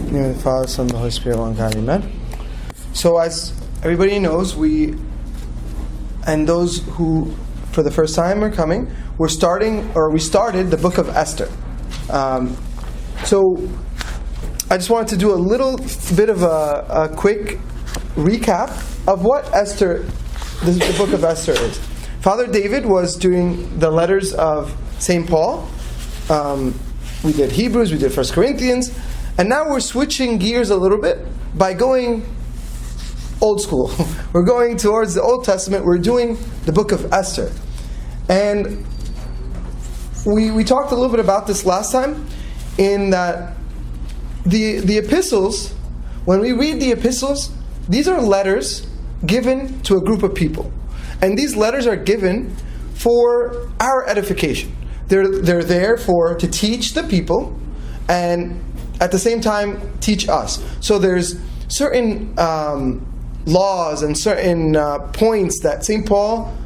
In the name of the Father, Son, and the Holy Spirit, one God, amen. So as everybody knows, we those who for the first time are coming, we started the book of Esther. So I just wanted to do a little bit of a quick recap of what Esther, the book of Esther is. Father David was doing the letters of St. Paul. We did Hebrews, we did 1 Corinthians, and now we're switching gears a little bit by going old school. We're going towards the Old Testament. We're doing the book of Esther. And we talked a little bit about this last time, in that the epistles, when we read the epistles, these are letters given to a group of people. And these letters are given for our edification. They're there to teach the people, and at the same time teach us. So there's certain laws and certain points that St. Paul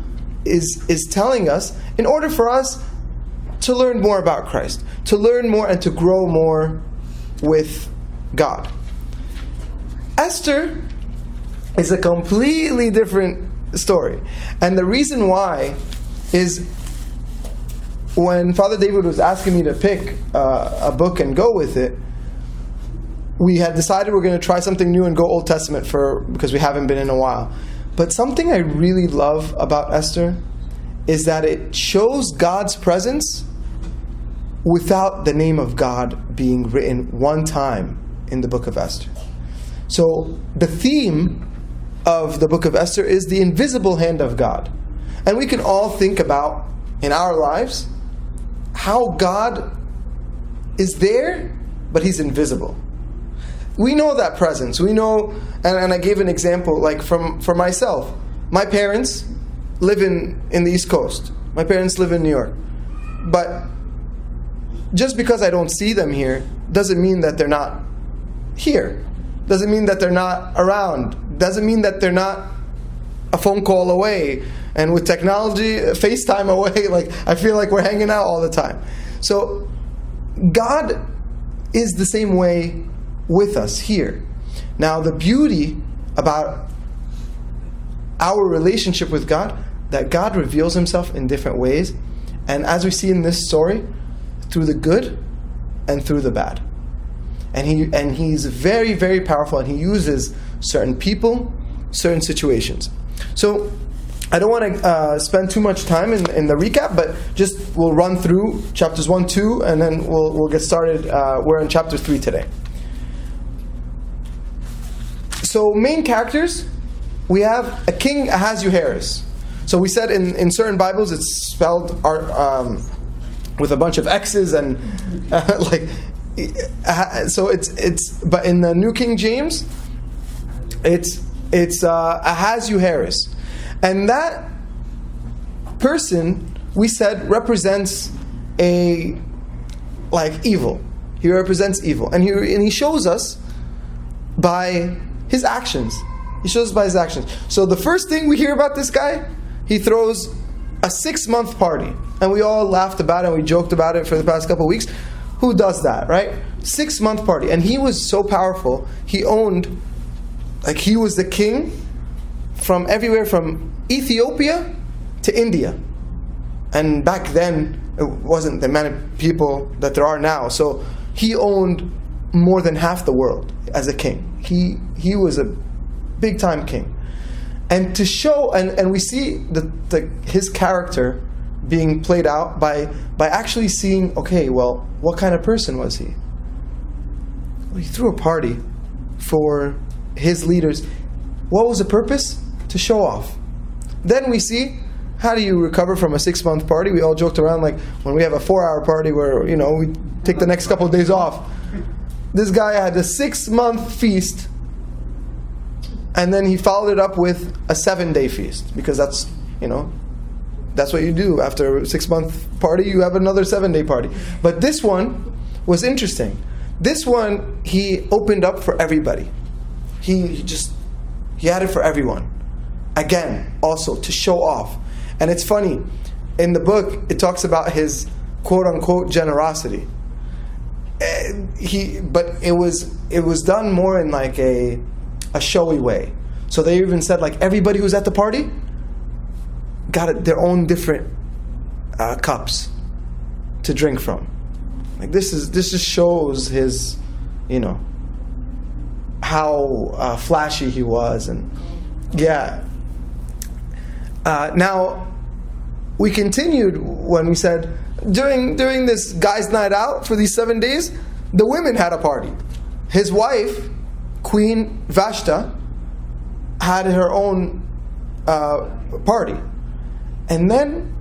is telling us in order for us to learn more about Christ, to learn more and to grow more with God. Esther is a completely different story. And the reason why is, when Father David was asking me to pick a book and go with it, we had decided we're going to try something new and go Old Testament because we haven't been in a while. But something I really love about Esther is that it shows God's presence without the name of God being written one time in the book of Esther. So the theme of the book of Esther is the invisible hand of God. And we can all think about, in our lives, how God is there, but He's invisible. We know that presence. We know, and I gave an example, like for myself. My parents live in the East Coast. My parents live in New York. But just because I don't see them here doesn't mean that they're not here. Doesn't mean that they're not around. Doesn't mean that they're not a phone call away. And with technology, FaceTime away, like I feel like we're hanging out all the time. So God is the same way with us here. Now, the beauty about our relationship with God, that God reveals Himself in different ways, and as we see in this story, through the good and through the bad. And He's very, very powerful, and He uses certain people, certain situations. So I don't want to spend too much time in the recap, but just we'll run through chapters 1, 2, and then we'll get started. We're in chapter 3 today. So main characters, we have a king Ahasuerus. So we said in certain Bibles it's spelled with a bunch of X's and so it's but in the New King James it's Ahasuerus, and that person we said represents evil. He represents evil, and he shows us by his actions. He shows us by his actions. So the first thing we hear about this guy, he throws a 6-month party. And we all laughed about it and we joked about it for the past couple of weeks. Who does that, right? 6-month party. And he was so powerful, he owned, he was the king from everywhere from Ethiopia to India. And back then, it wasn't the amount of people that there are now. So he owned more than half the world as a king. He was a big time king, and to show and we see his character being played out by actually seeing, okay, well, what kind of person was he? Well, he threw a party for his leaders. What was the purpose? To show off. Then we see, how do you recover from a 6-month party? We all joked around like when we have a 4-hour party where we take the next couple of days off. This guy had a 6-month feast, and then he followed it up with a 7-day feast, because that's what you do after a 6-month party. You have another 7-day party. But this one was interesting. This one he opened up for everybody. He had it for everyone. Again, also to show off. And it's funny, in the book it talks about his quote unquote generosity. But it was done more in like a showy way. So they even said like everybody who was at the party got their own different cups to drink from. Like this just shows his, how flashy he was, and yeah. Now we continued when we said during this guy's night out for these 7 days, the women had a party. His wife, Queen Vashta, had her own party, and then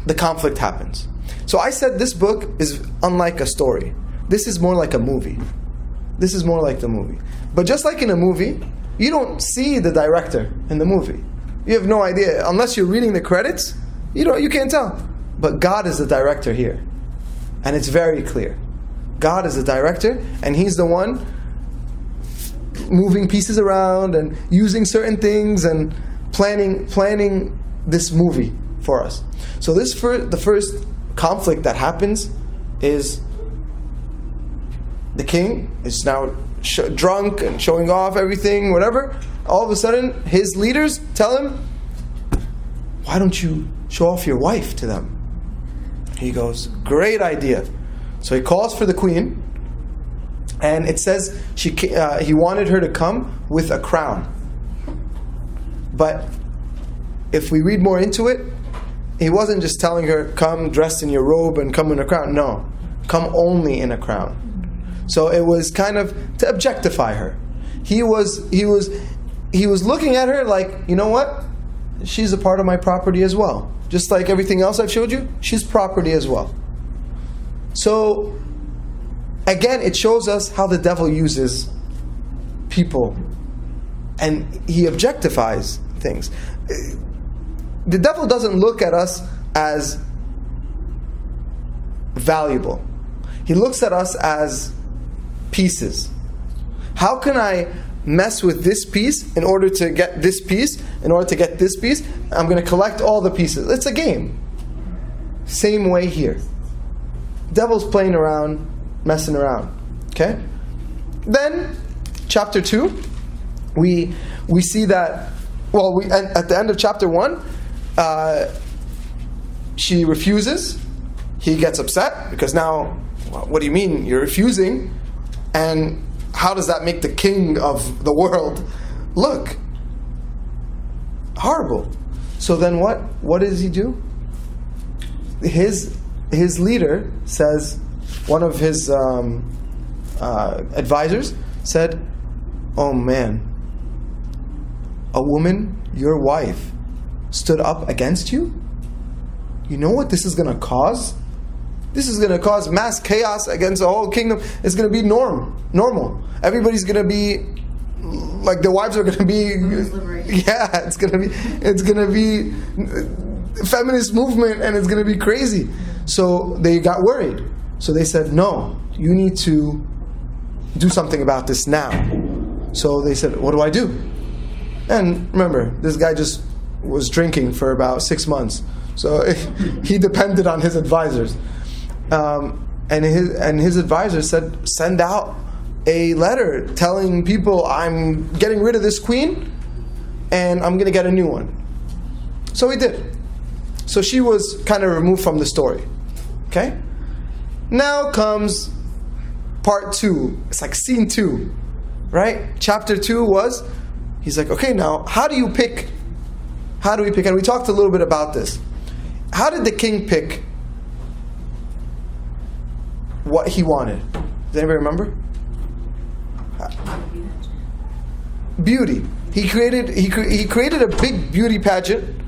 the conflict happens. So I said this book is unlike a story. This is more like a movie. This is more like the movie. But just like in a movie, you don't see the director in the movie. You have no idea unless you're reading the credits. You can't tell. But God is the director here, and it's very clear. God is the director, and He's the one moving pieces around and using certain things and planning this movie for us. So the first conflict that happens is the king is now drunk and showing off everything, whatever. All of a sudden, his leaders tell him, "Why don't you show off your wife to them?" He goes, "Great idea." So he calls for the queen, and it says he wanted her to come with a crown. But if we read more into it, he wasn't just telling her, "Come dressed in your robe and come in a crown." No, come only in a crown. So it was kind of to objectify her. He was looking at her like, you know what? She's a part of my property as well. Just like everything else I've showed you, she's property as well. So again, it shows us how the devil uses people, and he objectifies things. The devil doesn't look at us as valuable. He looks at us as pieces. How can I mess with this piece in order to get this piece? In order to get this piece, I'm going to collect all the pieces. It's a game. Same way here. Devil's playing around, messing around. Okay? Then, chapter 2, we see that, at the end of chapter 1, she refuses. He gets upset because now, what do you mean you're refusing? And how does that make the king of the world look? Horrible. So then what does he do? His leader says, one of his advisors said, "Oh man, a woman, your wife, stood up against you? You know what this is going to cause? This is going to cause mass chaos against the whole kingdom. It's going to be normal. Everybody's going to be like, the wives are going to be, yeah, it's going to be feminist movement, and it's going to be crazy." So they got worried. So they said, "No, you need to do something about this now." So they said, "What do I do?" And remember, this guy just was drinking for about 6 months, so he depended on his advisors. And his advisor said, "Send out a letter telling people I'm getting rid of this queen and I'm going to get a new one." So he did. So she was kind of removed from the story. Okay? Now comes part 2. It's like scene 2. Right? Chapter 2 was, he's like, okay, now, how do you pick? How do we pick? And we talked a little bit about this. How did the king pick what he wanted? Does anybody remember? Beauty. He created a big beauty pageant.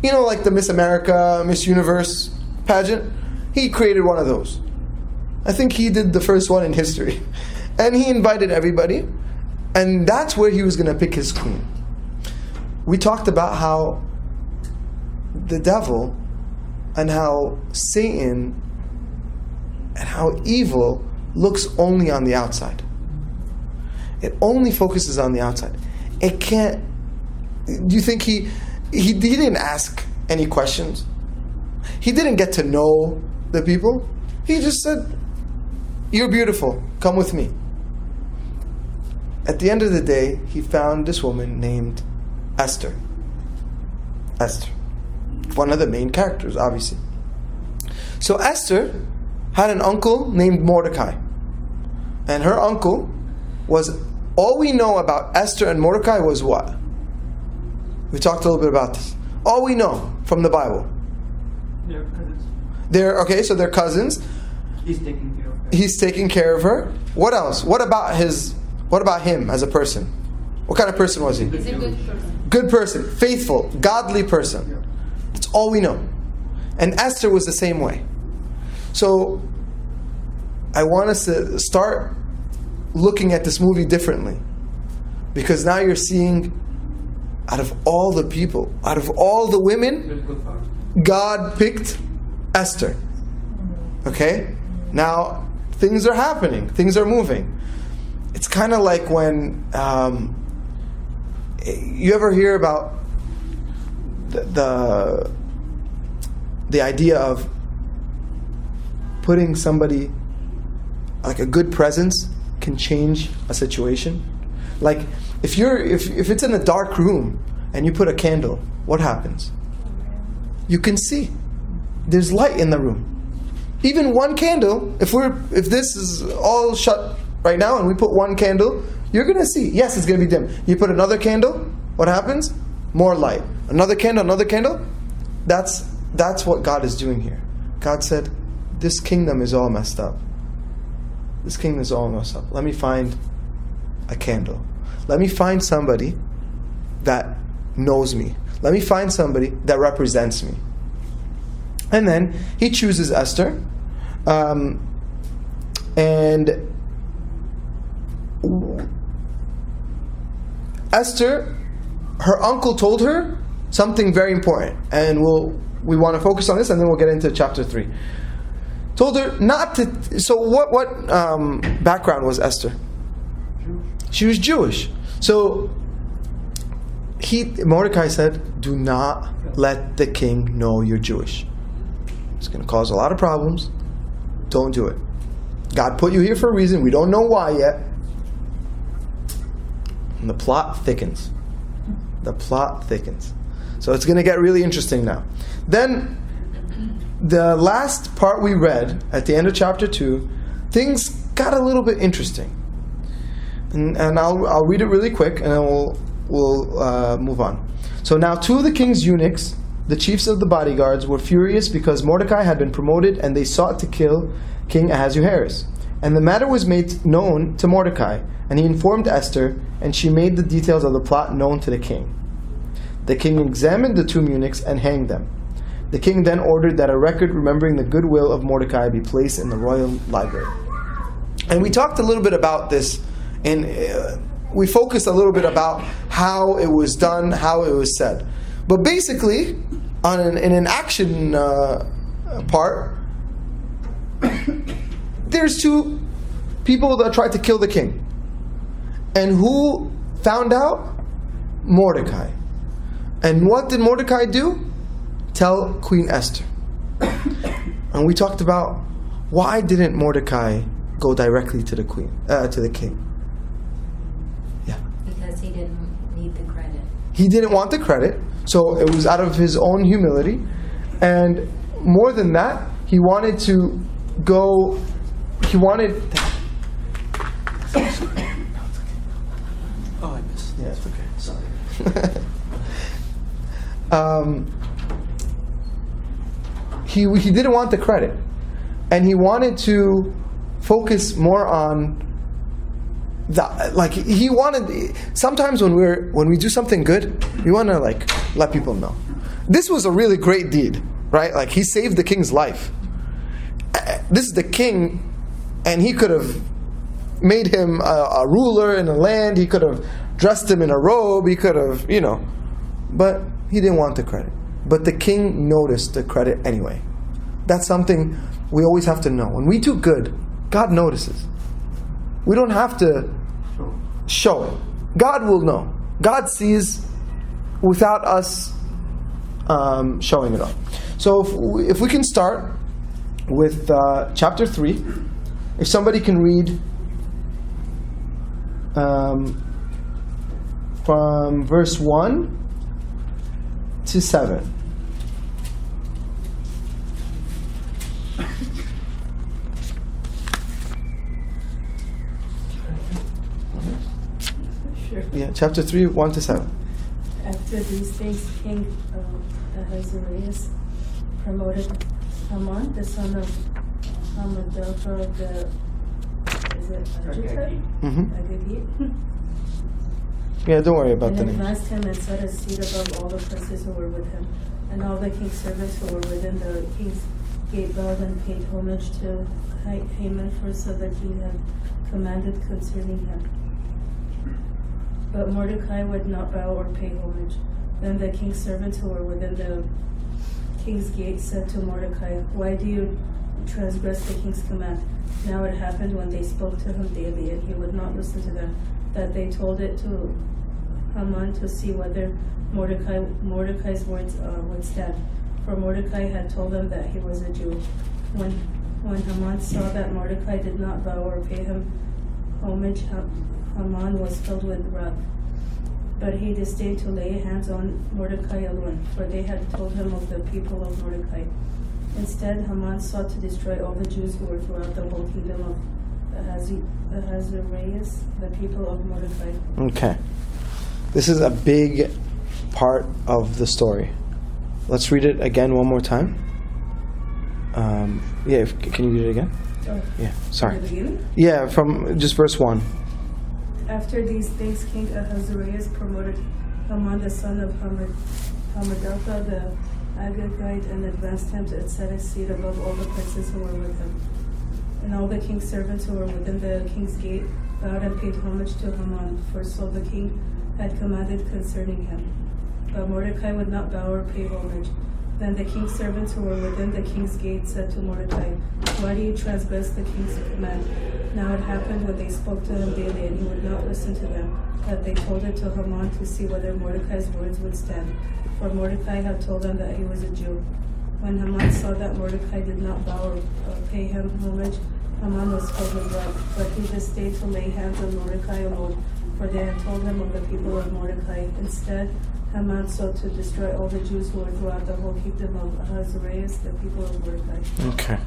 You know, like the Miss America, Miss Universe pageant? He created one of those. I think he did the first one in history. And he invited everybody. And that's where he was going to pick his queen. We talked about how the devil and how Satan and how evil looks only on the outside. It only focuses on the outside. It can't. Do you think he didn't ask any questions? He didn't get to know the people. He just said, "You're beautiful. Come with me." At the end of the day, he found this woman named Esther. Esther. One of the main characters, obviously. So Esther had an uncle named Mordecai. And her uncle was, all we know about Esther and Mordecai was what? We talked a little bit about this. All we know from the Bible. They're cousins. So they're cousins. He's taking care of her. He's taking care of her. What else? What about him as a person? What kind of person was he? He's a good person. Good person, faithful, godly person. That's all we know. And Esther was the same way. So I want us to start looking at this movie differently. Because now you're seeing, out of all the people, out of all the women, God picked Esther. Okay? Now, things are happening. Things are moving. It's kind of like when you ever hear about the idea of putting somebody, like a good presence can change a situation. Like if it's in a dark room and you put a candle, what happens? You can see. There's light in the room. Even one candle, if this is all shut right now and we put one candle, you're going to see. Yes, it's going to be dim. You put another candle, what happens? More light. Another candle. That's what God is doing here. God said, this kingdom is all messed up. This kingdom is all messed up. Let me find a candle. Let me find somebody that knows me. Let me find somebody that represents me. And then he chooses Esther. And Esther, her uncle told her something very important. And we want to focus on this, and then we'll get into chapter 3. Told her not to. So what background was Esther? She was Jewish. So Mordecai said, "Do not let the king know you're Jewish. It's going to cause a lot of problems. Don't do it. God put you here for a reason. We don't know why yet." And the plot thickens. So it's going to get really interesting now. Then the last part we read at the end of chapter 2, things got a little bit interesting. And I'll read it really quick, and then we'll move on. So now 2 of the king's eunuchs, the chiefs of the bodyguards, were furious because Mordecai had been promoted, and they sought to kill King Ahasuerus. And the matter was made known to Mordecai, and he informed Esther, and she made the details of the plot known to the king. The king examined the 2 eunuchs and hanged them. The king then ordered that a record remembering the goodwill of Mordecai be placed in the royal library. And we talked a little bit about this, and we focused a little bit about how it was done, how it was said. But basically, in an action part, there's 2 people that tried to kill the king. And who found out? Mordecai. And what did Mordecai do? Tell Queen Esther. And we talked about, why didn't Mordecai go directly to the king? Yeah. Because he didn't need the credit. He didn't want the credit, so it was out of his own humility. And more than that, he wanted to go. He wanted. Oh, I missed. Yeah, it's okay. Sorry. He didn't want the credit, and he wanted to focus more on that. Like he wanted. Sometimes when we do something good, we want to let people know. This was a really great deed, right? Like he saved the king's life. This is the king, and he could have made him a ruler in a land. He could have dressed him in a robe. He could have, but he didn't want the credit. But the king noticed the credit anyway. That's something we always have to know. When we do good, God notices. We don't have to show it. God will know. God sees without us showing it up. So if we can start with chapter 3. If somebody can read from verse 1 to 7. Sure. Yeah, chapter 3, 1 to 7. After these things, King Ahasuerus promoted Haman, the son of Hammedatha of the, is it Agagite? Agagite? Yeah, don't worry about And the name. advanced him and set a seat above all the princes who were with him. And all the king's servants who were within the king's gate bowed and paid homage to Haman, for so that he had commanded concerning him. But Mordecai would not bow or pay homage. Then the king's servants who were within the king's gate said to Mordecai, "Why do you transgress the king's command?" Now it happened when they spoke to him daily, and he would not listen to them, that they told it to Haman to see whether Mordecai's words would stand. For Mordecai had told them that he was a Jew. When Haman saw that Mordecai did not bow or pay him homage, Haman was filled with wrath. But he disdained to lay hands on Mordecai alone, for they had told him of the people of Mordecai. Instead, Haman sought to destroy all the Jews who were throughout the whole kingdom of Ahasuerus, the people of Mordecai. Okay. This is a big part of the story. Let's read it again one more time. Can you read it again? Oh, Yeah, sorry. from the beginning? Yeah, from just verse 1. After these things, King Ahasuerus promoted Haman, the son of Hammedatha, the Agagite, and advanced him to set his seat above all the princes who were with him. And all the king's servants who were within the king's gate bowed and paid homage to Haman, for so the king had commanded concerning him. But Mordecai would not bow or pay homage. Then the king's servants who were within the king's gate said to Mordecai, "Why do you transgress the king's command?" Now it happened when they spoke to him daily, and he would not listen to them, that they told it to Haman to see whether Mordecai's words would stand. For Mordecai had told them that he was a Jew. When Haman saw that Mordecai did not bow or pay him homage, Haman was filled with wrath. But he disdained to lay hands on Mordecai alone, for they had told him of the people of Mordecai. Instead, Haman sought to destroy all the Jews who were throughout the whole kingdom of Ahasuerus, the people of Mordecai. Okay.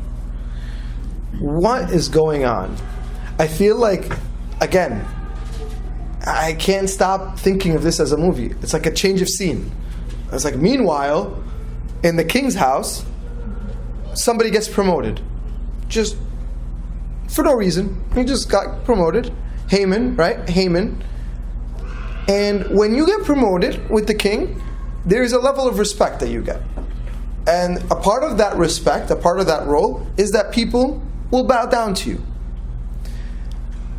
What is going on? I feel like, again, I can't stop thinking of this as a movie. It's like a change of scene. It's like, meanwhile, in the king's house, somebody gets promoted. Just for no reason. He just got promoted. Haman, right? Haman. And when you get promoted with the king, there is a level of respect that you get. And a part of that respect, a part of that role, is that people will bow down to you.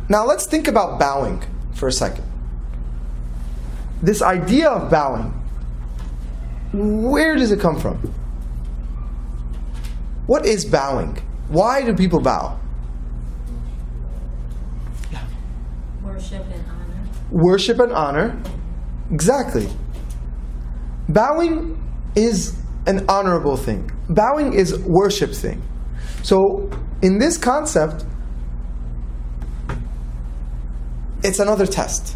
Now let's think about bowing for a second. This idea of bowing, where does it come from? What is bowing? Why do people bow? Worship and honor. Worship and honor. Exactly. Bowing is an honorable thing. Bowing is worship thing. So in this concept, it's another test.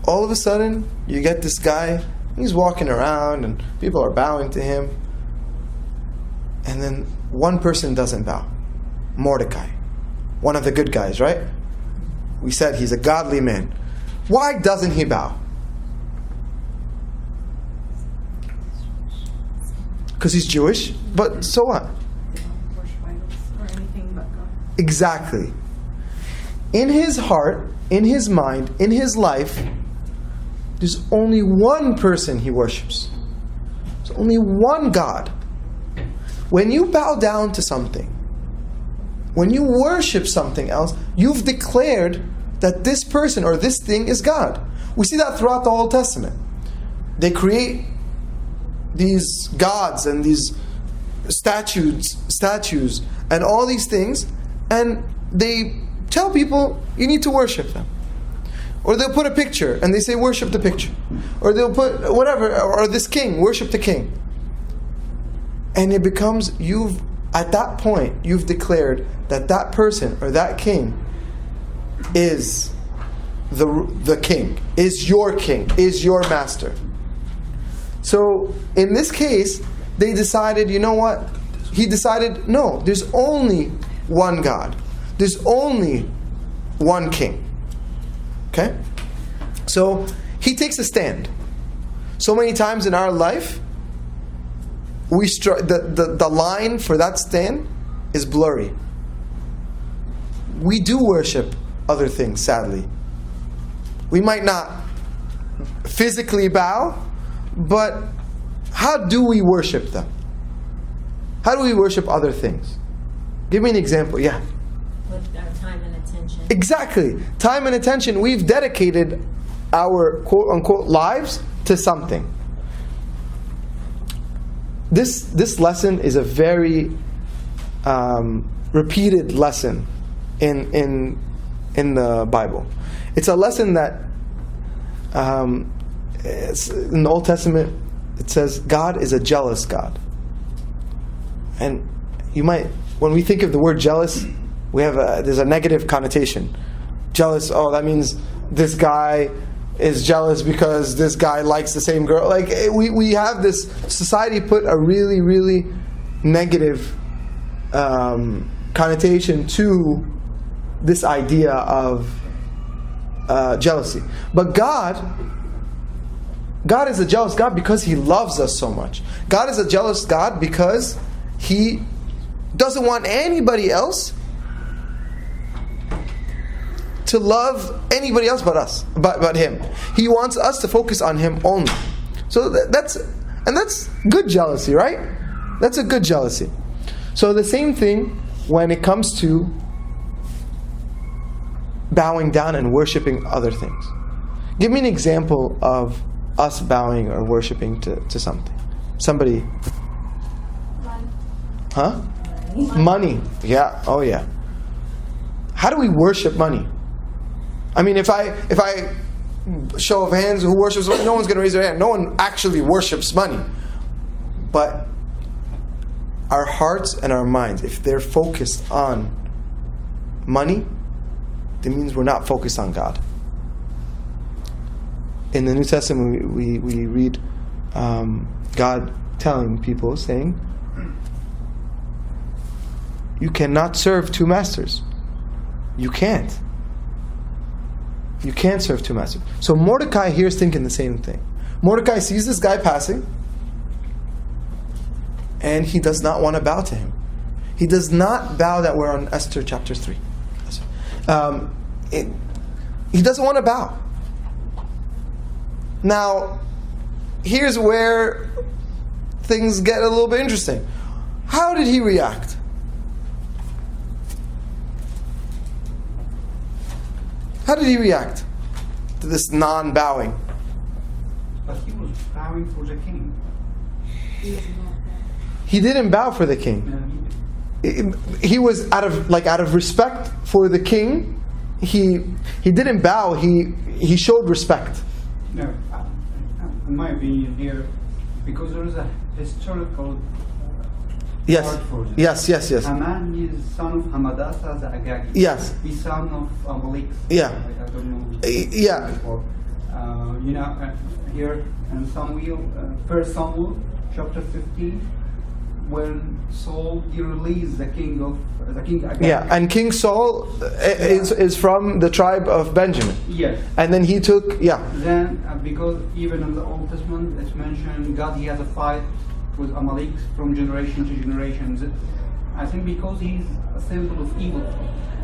All of a sudden, you get this guy, he's walking around and people are bowing to him. And then one person doesn't bow. Mordecai. One of the good guys, right? We said he's a godly man. Why doesn't he bow? Because he's Jewish, but so what? They don't worship idols or anything but God. Exactly. In his heart, in his mind, in his life, there's only one person he worships. There's only one God. When you bow down to something, when you worship something else, you've declared that this person or this thing is God. We see that throughout the Old Testament. They create these gods and these statues and all these things, and they tell people you need to worship them. Or they'll put a picture and they say worship the picture. Or they'll put whatever, or this king, worship the king. And it becomes, you've at that point, you've declared that that person or that king is the king, is your master. So in this case, they decided, you know what? He decided, no, there's only one God. There's only one king. Okay? So he takes a stand. So many times in our life, the line for that stand is blurry. We do worship other things, sadly. We might not physically bow, but how do we worship them? How do we worship other things? Give me an example. Yeah. With our time and attention. Exactly. Time and attention. We've dedicated our quote-unquote lives to something. This lesson is a very repeated lesson in the Bible. It's a lesson that it's in the Old Testament it says God is a jealous God. And you might, when we think of the word jealous, there's a negative connotation. Jealous, oh, that means this guy is jealous because this guy likes the same girl. Like we have this, society put a really, really negative connotation to this idea of jealousy. But God is a jealous God because He loves us so much. God is a jealous God because He doesn't want anybody else to love anybody else but us, but Him. He wants us to focus on Him only. So that's good jealousy, right? That's a good jealousy. So the same thing when it comes to bowing down and worshiping other things. Give me an example of us bowing or worshiping to something. Somebody. Huh? Money. Yeah. Oh yeah. How do we worship money? I mean, if I show of hands, who worships money? No one's going to raise their hand. No one actually worships money. But our hearts and our minds, if they're focused on money, that means we're not focused on God. In the New Testament, we read God telling people, saying, you cannot serve two masters. You can't. You can't serve two masters. So Mordecai here is thinking the same thing. Mordecai sees this guy passing, and he does not want to bow to him. He does not bow. That we're on Esther chapter 3. He doesn't want to bow. Now, here's where things get a little bit interesting. How did he react? How did he react to this non-bowing? But he was bowing for the king. He didn't bow for the king. He was out of respect for the king. He didn't bow. He showed respect. No, in my opinion here, because there is a historical Yes. part for this. Yes. Haman is son of Hamadatha the Agagi. Yes. He's son of Amalek. Yeah. I don't know. Yeah. Before. Here in Samuel, 1 Samuel, chapter 15, when Saul released the king Agagi. Yeah, and King Saul is from the tribe of Benjamin. Yes. And then he took, Then, because even in the Old Testament, it's mentioned God, He has a fight with Amalek from generation to generation. I think because he's a symbol of evil.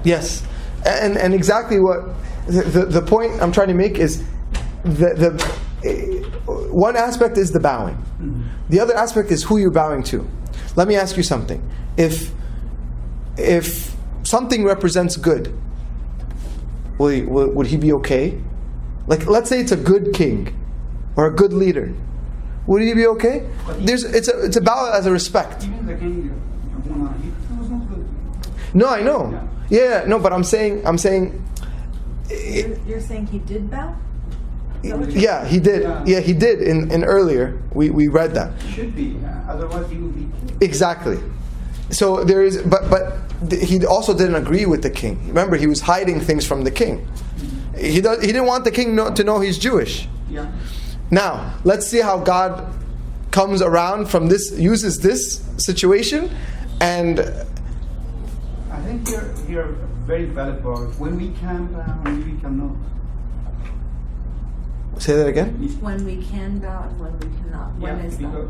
Yes. And exactly what the point I'm trying to make is the one aspect is the bowing. Mm-hmm. The other aspect is who you're bowing to. Let me ask you something. If something represents good, would he be okay? Like, let's say it's a good king or a good leader. Would he be okay? It's a bow as a respect. Even the king, he was not good. No, I know. Yeah, no, but I'm saying. You're saying he did bow? Yeah, he did. Yeah, he did. In earlier, we read that. Should be. Otherwise, he would be killed. Exactly. So there is, but he also didn't agree with the king. Remember, he was hiding things from the king. He didn't want the king to know he's Jewish. Yeah. Now, let's see how God comes around from this, uses this situation, and I think here a very valid word. When we can bow, when we cannot. say that again. When we can bow and when we cannot. When is that?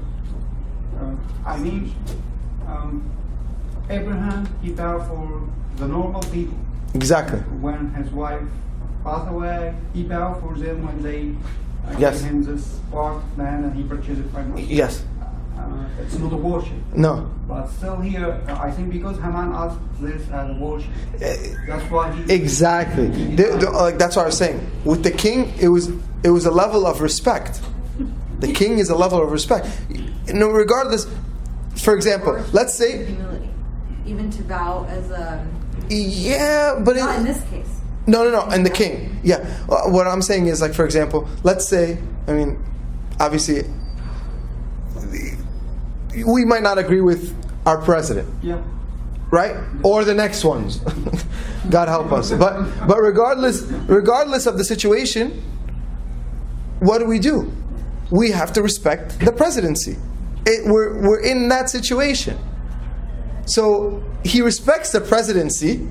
Because, I mean, Abraham, he bowed for the normal people. Exactly. When his wife passed away, he bowed for them when they Yes. gave him this part land and he purchased it from them. Yes. It's not a worship. No. But still here, I think because Haman asked this as a worship, that's why he... Exactly. Like that's what I was saying. With the king, it was a level of respect. The king is a level of respect. No, regardless. For example, let's say, Humility. Even to bow as a... yeah, but Not in this case. No, and the king. Yeah. What I'm saying is, like, for example, let's say, I mean, obviously, we might not agree with our president. Yeah. Right? Or the next ones. God help us. But regardless of the situation, what do? We have to respect the presidency. We're in that situation. So he respects the presidency,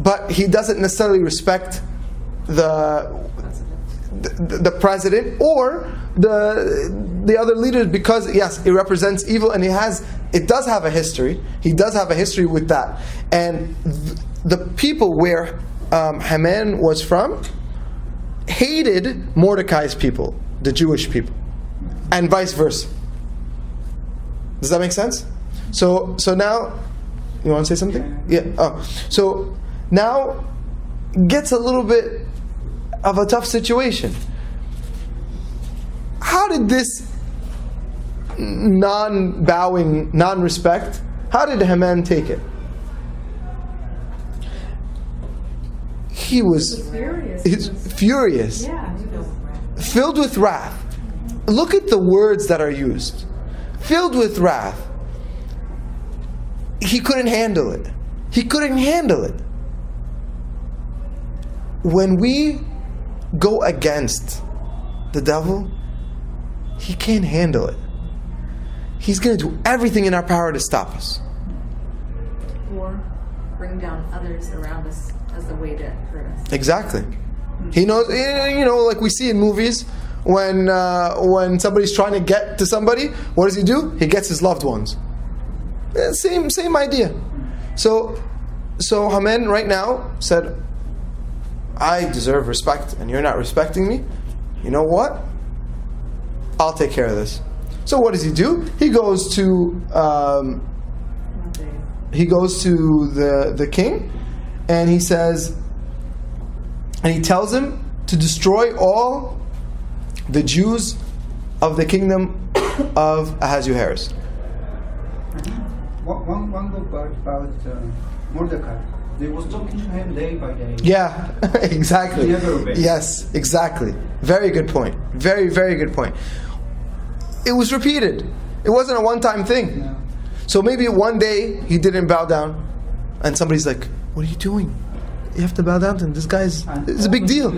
but he doesn't necessarily respect the president or the other leaders, because yes, it represents evil, and it does have a history. He does have a history with that. And the people where Haman was from hated Mordecai's people, the Jewish people, and vice versa. Does that make sense? So now, you want to say something? Yeah. Oh, so now gets a little bit of a tough situation. How did this non-bowing, non-respect, how did Haman take it? He was furious. Yeah. Filled with wrath. Look at the words that are used. Filled with wrath. He couldn't handle it. He couldn't handle it. When we go against the devil, he can't handle it. He's going to do everything in our power to stop us. Or bring down others around us as a way to hurt us. Exactly. He knows, like we see in movies, when somebody's trying to get to somebody, what does he do? He gets his loved ones. Same idea. So Haman right now said, I deserve respect and you're not respecting me. You know what? I'll take care of this. So what does he do? He goes to the king, and he says, and he tells him to destroy all the Jews of the kingdom of Ahasuerus. One good part about Mordecai. They was talking to him day by day. Yeah, exactly. He never obeyed. Yes, exactly. Very good point. Very, very good point. It was repeated. It wasn't a one-time thing. No. So maybe one day he didn't bow down, and somebody's like, "What are you doing? You have to bow down to him. This guy's it's a big deal."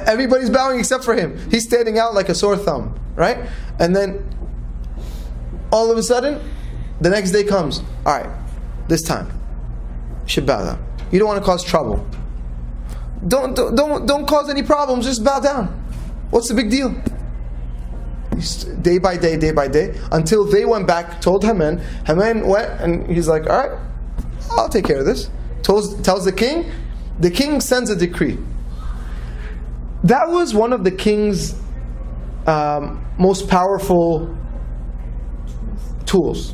Everybody's bowing except for him. He's standing out like a sore thumb, right? And then all of a sudden, the next day comes. All right, this time you should bow down. You don't want to cause trouble. Don't cause any problems. Just bow down. What's the big deal? Day by day, until they went back, told Haman. Haman went, and he's like, all right, I'll take care of this. Tells the king. The king sends a decree. That was one of the king's most powerful tools.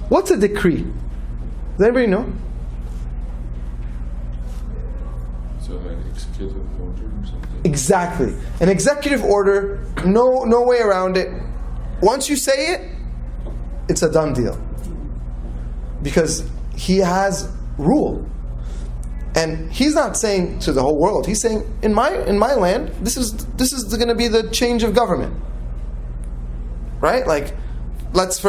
What's a decree? Does anybody know? So an executive order or something? Exactly. An executive order, no way around it. Once you say it, it's a done deal. Because he has rule. And he's not saying to the whole world, he's saying, in my land, this is going to be the change of government. Right? Like, let's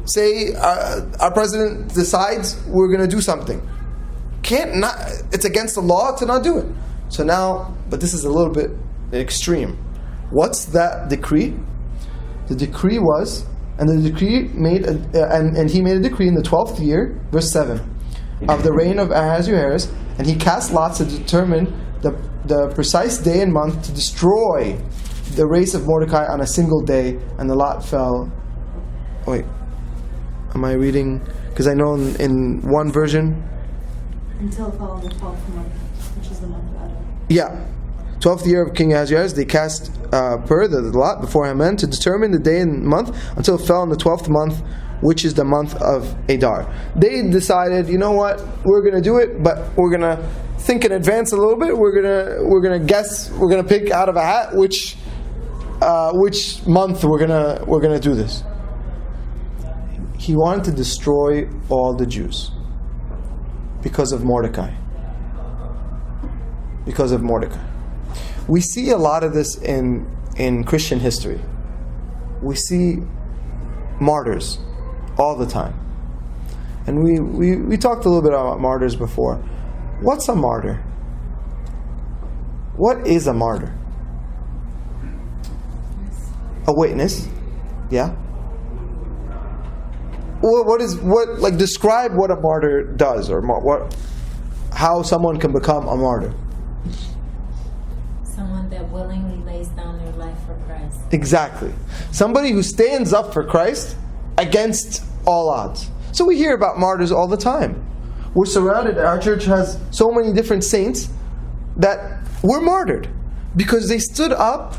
say our president decides we're going to do something. It's against the law to not do it. So now, but this is a little bit extreme. What's that decree? The decree was, and the decree made, and he made a decree in the 12th year, verse 7, of the reign of Ahasuerus, and he cast lots to determine the precise day and month to destroy the race of Mordecai on a single day, and the lot fell. Wait, am I reading? Because I know in one version. Until it fell in the 12th month, which is the month of Adar. Yeah. 12th year of King Ahasuerus, they cast the lot before Haman to determine the day and month until it fell in the 12th month, which is the month of Adar. They decided, you know what, we're going to do it, but we're going to think in advance a little bit. We're going to guess, we're going to pick out of a hat which month we're going to do this. He wanted to destroy all the Jews because of Mordecai. Because of Mordecai. We see a lot of this in Christian history. We see martyrs all the time. And we talked a little bit about martyrs before. What's a martyr? What is a martyr? A witness. Yeah. Describe what a martyr does, or how someone can become a martyr. Someone that willingly lays down their life for Christ. Exactly. Somebody who stands up for Christ against all odds. So we hear about martyrs all the time. We're surrounded, our church has so many different saints that were martyred because they stood up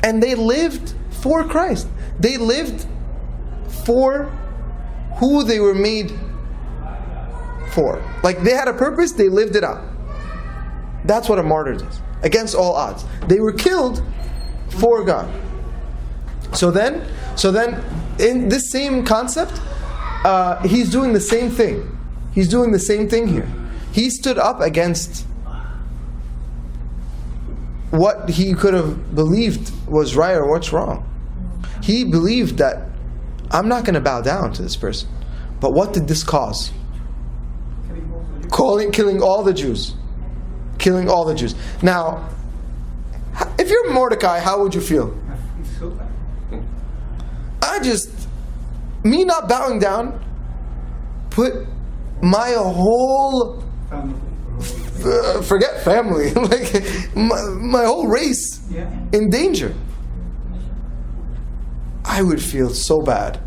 and they lived for Christ. They lived for who they were made for. Like they had a purpose, they lived it out. That's what a martyr does. Against all odds. They were killed for God. So then, in this same concept, he's doing the same thing. He's doing the same thing here. He stood up against what he could have believed was right or what's wrong. He believed that I'm not going to bow down to this person. But what did this cause? Killing all the Jews. Killing all the Jews. Now, if you're Mordecai, how would you feel? Me not bowing down, put my whole, forget family, like my whole race in danger. I would feel so bad.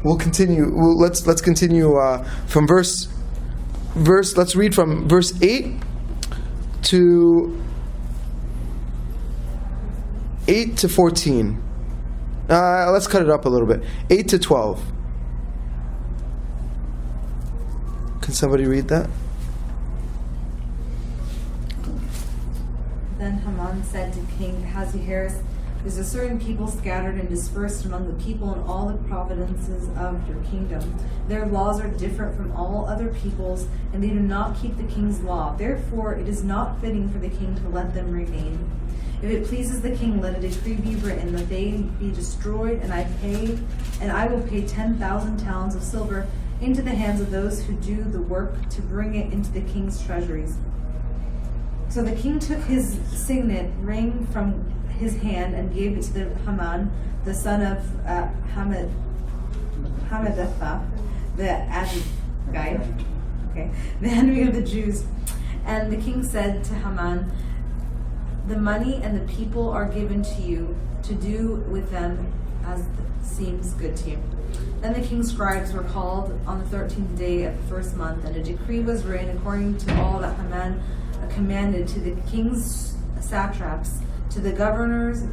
We'll continue. Let's continue from verse. Let's read from verse 8 to 14. Let's cut it up a little bit. 8 to 12. Can somebody read that? Then Haman said to King Ahasuerus, "There's a certain people scattered and dispersed among the people in all the provinces of your kingdom. Their laws are different from all other peoples, and they do not keep the king's law. Therefore, it is not fitting for the king to let them remain. If it pleases the king, let a decree be written that they be destroyed, and I will pay 10,000 talents of silver into the hands of those who do the work to bring it into the king's treasuries." So the king took his signet ring from his hand and gave it to Haman, the son of Hammedatha, the Agagite, the enemy of the Jews. And the king said to Haman, "The money and the people are given to you to do with them as seems good to you." Then the king's scribes were called on the 13th day of the first month, and a decree was written according to all that Haman commanded, to the king's satraps, to the governors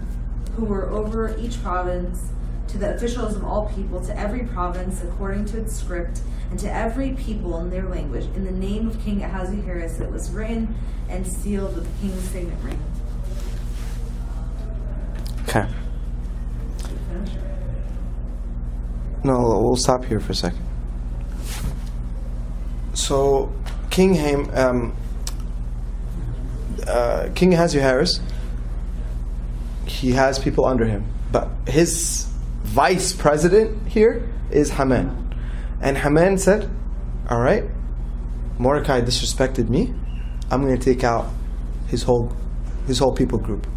who were over each province, to the officials of all people, to every province according to its script, and to every people in their language, in the name of King Ahasuerus. It was written and sealed with the king's signet ring. Okay. No, we'll stop here for a second. So, King Ahasuerus, he has people under him, but his vice president here is Haman. And Haman said, all right, Mordecai disrespected me. I'm going to take out his whole people group.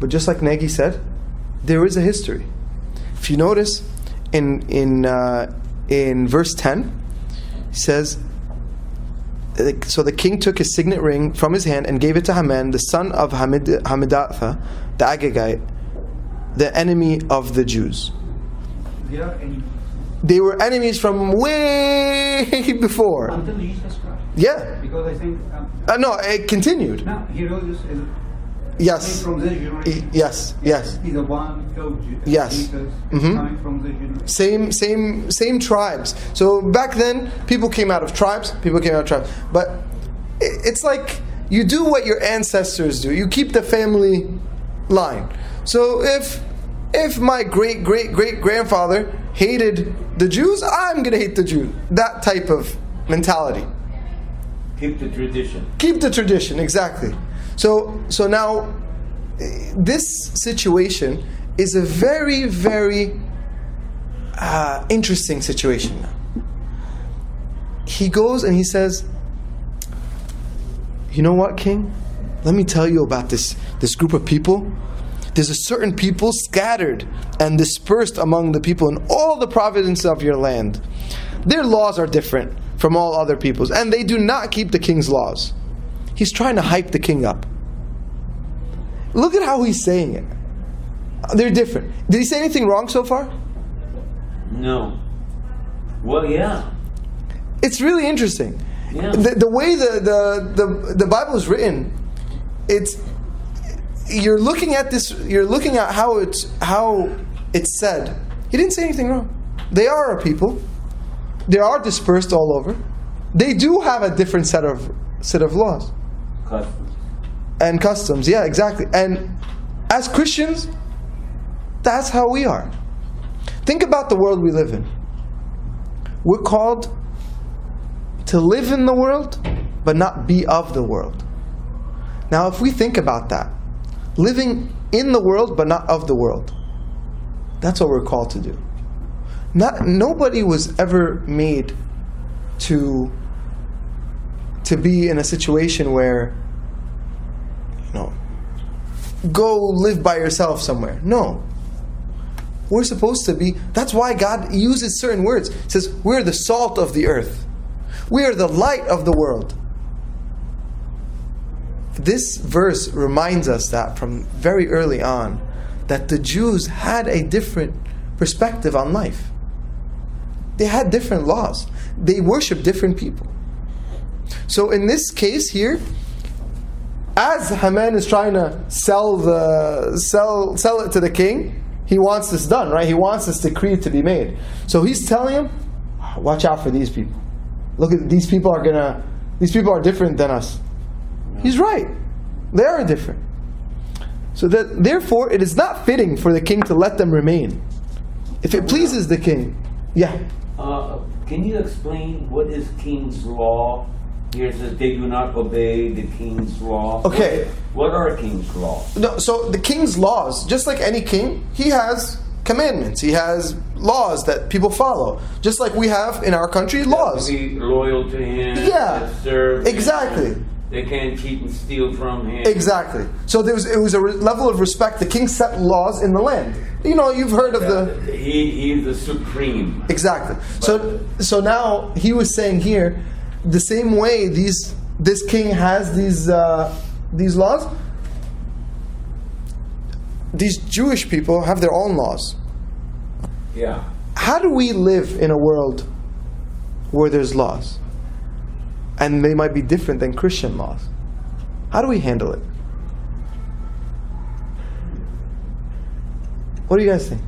But just like Nagy said, there is a history. If you notice, in verse 10, he says, so the king took his signet ring from his hand and gave it to Haman, the son of Hammedatha, the Agagite, the enemy of the Jews. They are enemies. They were enemies from way before. Until Jesus Christ. Yeah. Because I think... No, it continued. No, Herodes is Yes. coming from this generation. Yes. He's the one who Yes. Jesus is Mhm. coming from this generation. Same tribes. So back then, people came out of tribes. But it's like you do what your ancestors do. You keep the family line. So if my great grandfather hated the Jews, I'm gonna hate the Jews. That type of mentality. Keep the tradition. Keep the tradition, exactly. So now, this situation is a very, very interesting situation now. He goes and he says, you know what, king? Let me tell you about this group of people. There's a certain people scattered and dispersed among the people in all the provinces of your land. Their laws are different from all other people's, and they do not keep the king's laws. He's trying to hype the king up. Look at how he's saying it. They're different. Did he say anything wrong so far? No. Well, yeah. It's really interesting. Yeah. The way the Bible is written, you're looking at this. You're looking at how it's said. He didn't say anything wrong. They are a people. They are dispersed all over. They do have a different set of laws and customs. Yeah, exactly. And as Christians, that's how we are. Think about the world we live in. We're called to live in the world, but not be of the world. Now, if we think about that, living in the world, but not of the world, that's what we're called to do. Nobody was ever made to be in a situation where, go live by yourself somewhere. No. We're supposed to be, that's why God uses certain words. He says, we're the salt of the earth. We are the light of the world. This verse reminds us that from very early on, that the Jews had a different perspective on life. They had different laws. They worshiped different people. So in this case here, as Haman is trying to sell it to the king, he wants this done, right? He wants this decree to be made. So he's telling him, watch out for these people. Look at these people are different than us. He's right. They are different. So that therefore it is not fitting for the king to let them remain. If it pleases the king. Yeah. Can you explain what is king's law? Here it says they do not obey the king's law. Okay. What are king's laws? No, so the king's laws, just like any king, he has commandments. He has laws that people follow. Just like we have in our country, laws. Be loyal to him. Yeah. Serve exactly. Him. They can't cheat and steal from him. Exactly. So it was a level of respect. The king set laws in the land. You've heard of the... He's the supreme. Exactly. So now he was saying here, the same way this king has these laws, these Jewish people have their own laws. Yeah. How do we live in a world where there's laws? And they might be different than Christian laws. How do we handle it? What do you guys think?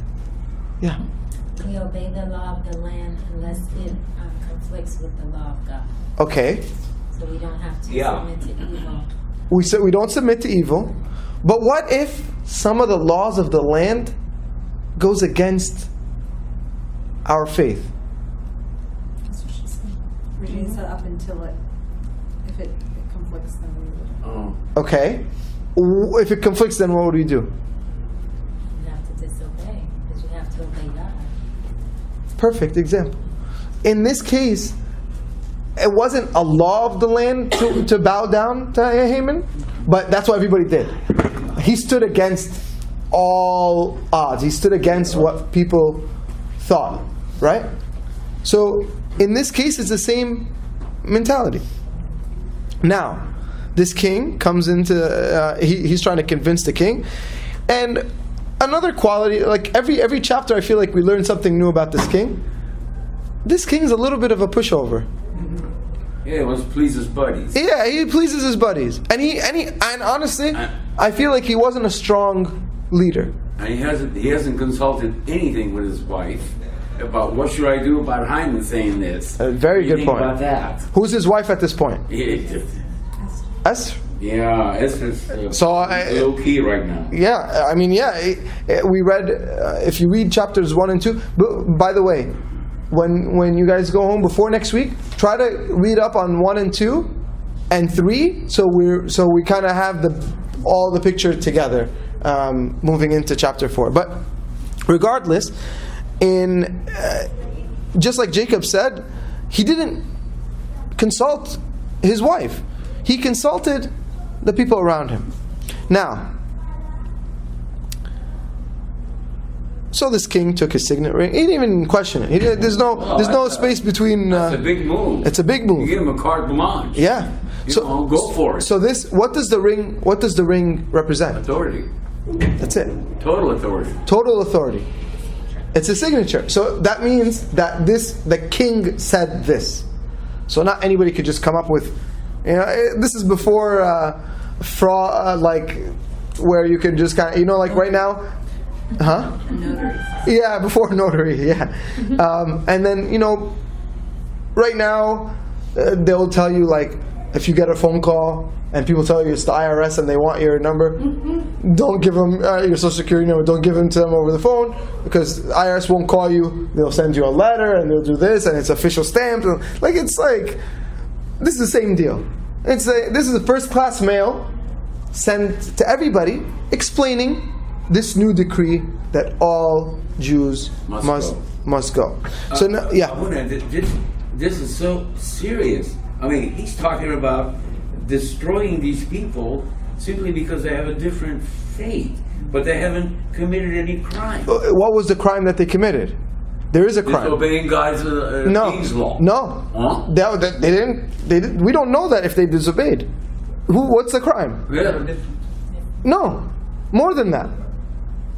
Yeah. We obey the law of the land unless it conflicts with the law of God. Okay. So we don't have to submit to evil. We said we don't submit to evil. But what if some of the laws of the land goes against our faith? That's what she said. Regina said up until if it conflicts, then we would. Okay. If it conflicts, then what would we do? You have to disobey because you have until they die. Perfect example. In this case, it wasn't a law of the land to bow down to Haman, but that's what everybody did. He stood against all odds. He stood against what people thought, right? So in this case, it's the same mentality. Now, this king comes into, he's trying to convince the king. And another quality, like every chapter I feel like we learn something new about this king. This king's a little bit of a pushover. Yeah, he wants to please his buddies. Yeah, he pleases his buddies. And honestly, I feel like he wasn't a strong leader. And he hasn't consulted anything with his wife about what should I do about Hyman saying this. A very good point. About that. Who's his wife at this point? Esther. Yeah, Esther's low key right now. Yeah, I mean, we read, if you read chapters 1 and 2, by the way, when you guys go home before next week, try to read up on 1 and 2 and 3, so we kind of have all the picture together moving into chapter 4. But regardless, just like Jacob said, he didn't consult his wife. He consulted the people around him. Now, so this king took his signet ring. He didn't even question it. There's no space between. That's a big move. It's a big move. You give him a carte blanche. Yeah. So go for it. So what does the ring represent? Authority. That's it. Total authority. Total authority. It's a signature. So that means that the king said this. So not anybody could just come up with. This is before fraud, like where you can just kind of, like right now. Huh? Notaries. Yeah, before notary, yeah. And then, right now, they'll tell you, like, if you get a phone call and people tell you it's the IRS and they want your number, don't give them your social security number, don't give them to them over the phone, because the IRS won't call you. They'll send you a letter and they'll do this and it's official stamped. This is the same deal. This is a first-class mail sent to everybody explaining this new decree that all Jews must go. So now, yeah. This is so serious. I mean, he's talking about destroying these people simply because they have a different faith, but they haven't committed any crime. What was the crime that they committed? There is a crime. Disobeying God's king's law. No. Huh? They didn't. We don't know that if they disobeyed. What's the crime? Yeah. No. More than that.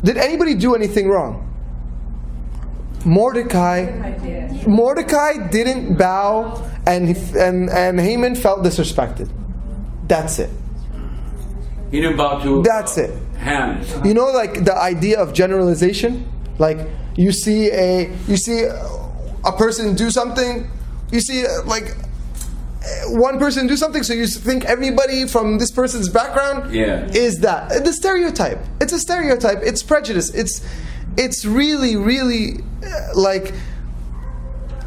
Did anybody do anything wrong? Mordecai didn't bow, and Haman felt disrespected. That's it. He didn't bow to. That's it. Ham. Like the idea of generalization. Like you see a person do something. You see one person do something, so you think everybody from this person's background is that. The stereotype. It's a stereotype. It's prejudice. It's really, really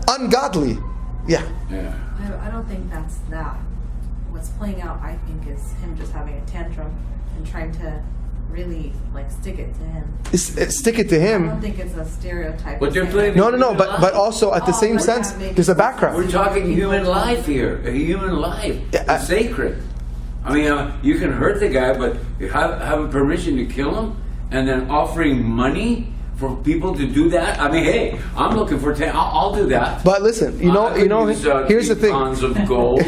ungodly. Yeah. I don't think that's that. What's playing out, I think, is him just having a tantrum and trying to really stick it to him. Stick it to him. I don't think it's a stereotype. But they're playing. No. But also at the same sense, there's a background. We're talking human life here. A human life. It's sacred. I mean, you can hurt the guy, but you have permission to kill him, and then offering money for people to do that. I mean, hey, I'm looking for. I'll do that. But listen, here's the thing. Tons of gold.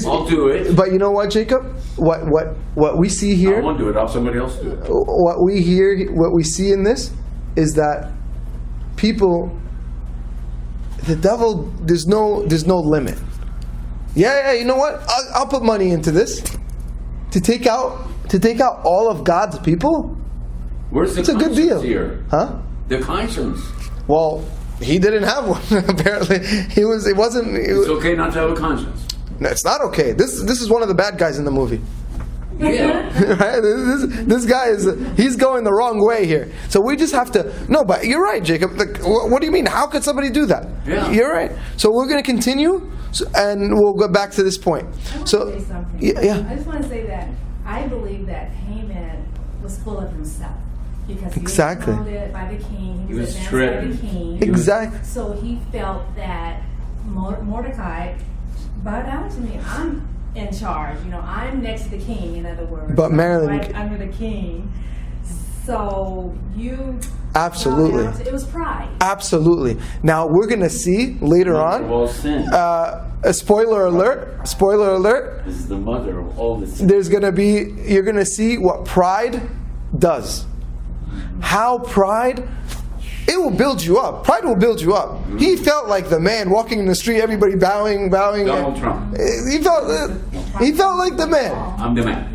I'll do it. But you know what, Jacob? What we see here? I won't do it. I'll have somebody else do it. What we see in this is that people, the devil, there's no limit. Yeah. You know what? I'll put money into this to take out all of God's people. Where's the it's a good deal here? Huh? The conscience. Well, he didn't have one. Apparently, it wasn't. It's okay not to have a conscience. No, it's not okay. This is one of the bad guys in the movie. Yeah. Right? This guy he's going the wrong way here. So we just have to. No, but you're right, Jacob. What do you mean? How could somebody do that? Yeah. You're right. So we're going to continue, and we'll go back to this point. I want to say something. Yeah. I just want to say that I believe that Haman was full of himself. because he Exactly. was surrounded by the king. He He was was advanced by threatened. the king. Exactly. So he felt that Mordecai, bow down to me. I'm in charge. I'm next to the king. In other words, But Marilyn- right under the king. So you Absolutely. bow down to- it was pride. Absolutely. Now we're going to see later Mother of all on. sin. A spoiler alert. Spoiler alert. This is the mother of all the sin. There's going to be. You're going to see what pride does. How pride. It will build you up. Pride will build you up. He felt like the man walking in the street, everybody bowing. Donald Trump. He felt like the man. I'm the man.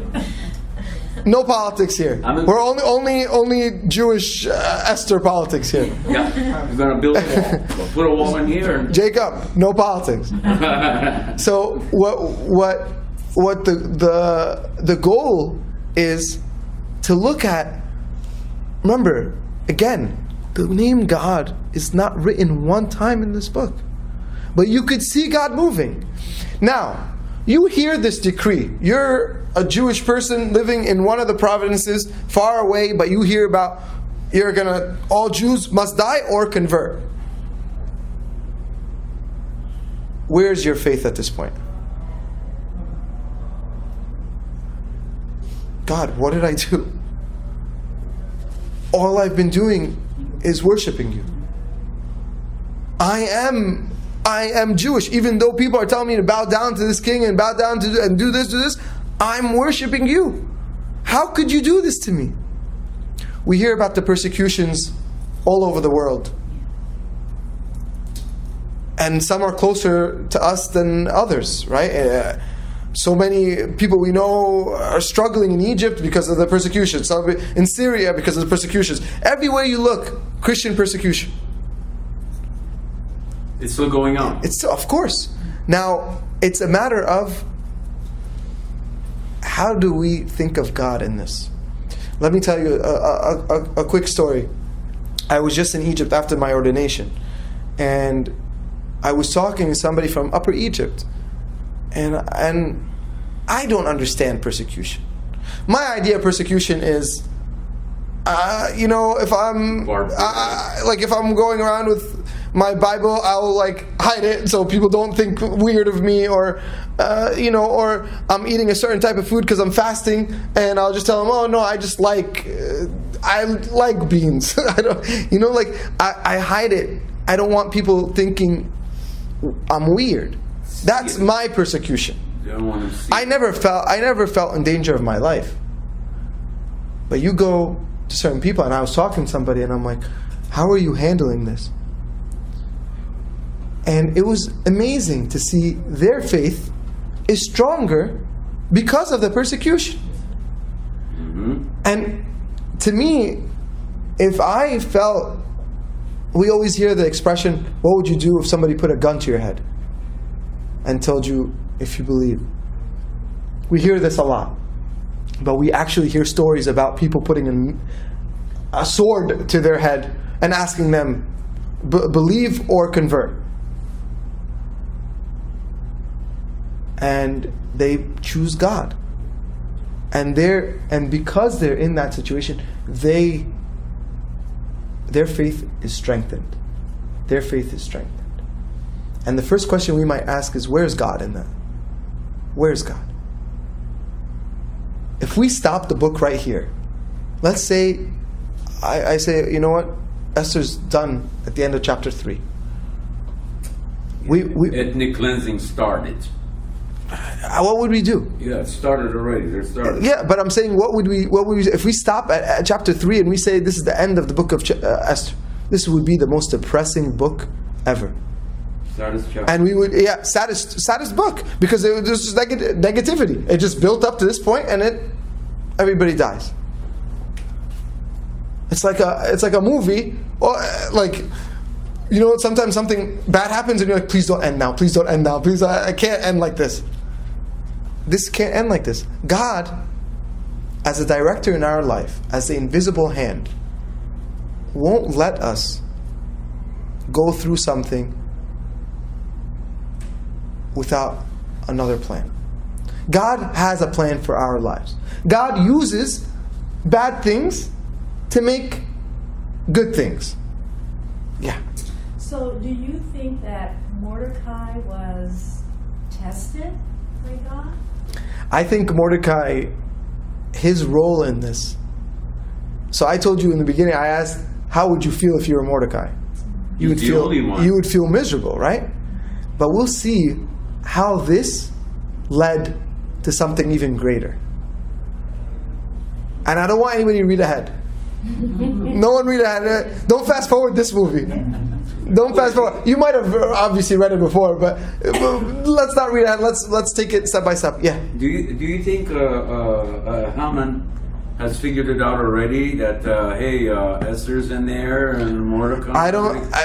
No politics here. We're only Jewish Esther politics here. Yeah. We're gonna build a wall. We'll put a wall in here. Jacob, no politics. So what the goal is to look at. Remember, again, the name God is not written one time in this book, but you could see God moving. Now, you hear this decree. You're a Jewish person living in one of the provinces far away, but you hear about all Jews must die or convert. Where's your faith at this point? God, what did I do? All I've been doing is worshiping you. I am Jewish, even though people are telling me to bow down to this king and bow down to and do this. I'm worshiping you. How could you do this to me? We hear about the persecutions all over the world. And some are closer to us than others, right? So many people we know are struggling in Egypt because of the persecution. Some in Syria because of the persecutions. Everywhere you look, Christian persecution. It's still going on. It's still, of course. Now, it's a matter of how do we think of God in this? Let me tell you a quick story. I was just in Egypt after my ordination, and I was talking to somebody from Upper Egypt, and I don't understand persecution. My idea of persecution is, if I'm if I'm going around with my Bible, I'll hide it so people don't think weird of me, or I'm eating a certain type of food because I'm fasting, and I'll just tell them, oh no, I just I like beans. I hide it. I don't want people thinking I'm weird. That's my persecution. Don't want to see. I never felt in danger of my life. But you go to certain people, and I was talking to somebody, and I'm like, how are you handling this? And it was amazing to see their faith is stronger because of the persecution. Mm-hmm. And to me, if I felt, we always hear the expression, what would you do if somebody put a gun to your head and told you if you believe? We hear this a lot. But we actually hear stories about people putting a sword to their head and asking them, believe or convert. And they choose God. And because they're in that situation, their faith is strengthened. Their faith is strengthened. And the first question we might ask is, where's God in that? Where's God? If we stop the book right here, let's say, I say, you know what? Esther's done at the end of chapter 3. Ethnic cleansing started. What would we do? Yeah, it started already. They're started. Yeah, but I'm saying, what would we if we stop at chapter 3 and we say this is the end of the book of Esther? This would be the most depressing book ever. Saddest chapter. And we would, saddest book, because there was just negativity. It just built up to this point, and everybody dies. It's like a movie, or sometimes something bad happens, and you're like, please don't end now, please don't end now, please, I can't end like this. This can't end like this. God, as a director in our life, as the invisible hand, won't let us go through something without another plan. God has a plan for our lives. God uses bad things to make good things. Yeah. So, do you think that Mordecai was tested by God? I think Mordecai, his role in this. So I told you in the beginning, I asked, how would you feel if you were Mordecai? You would feel miserable, right? But we'll see how this led to something even greater. And I don't want anybody to read ahead. No one read ahead. Don't fast forward this movie. Don't fast forward. You might have obviously read it before, but let's not read ahead. Let's take it step by step. Yeah. Do you think Haman has figured it out already that hey, Esther's in there and Mordecai?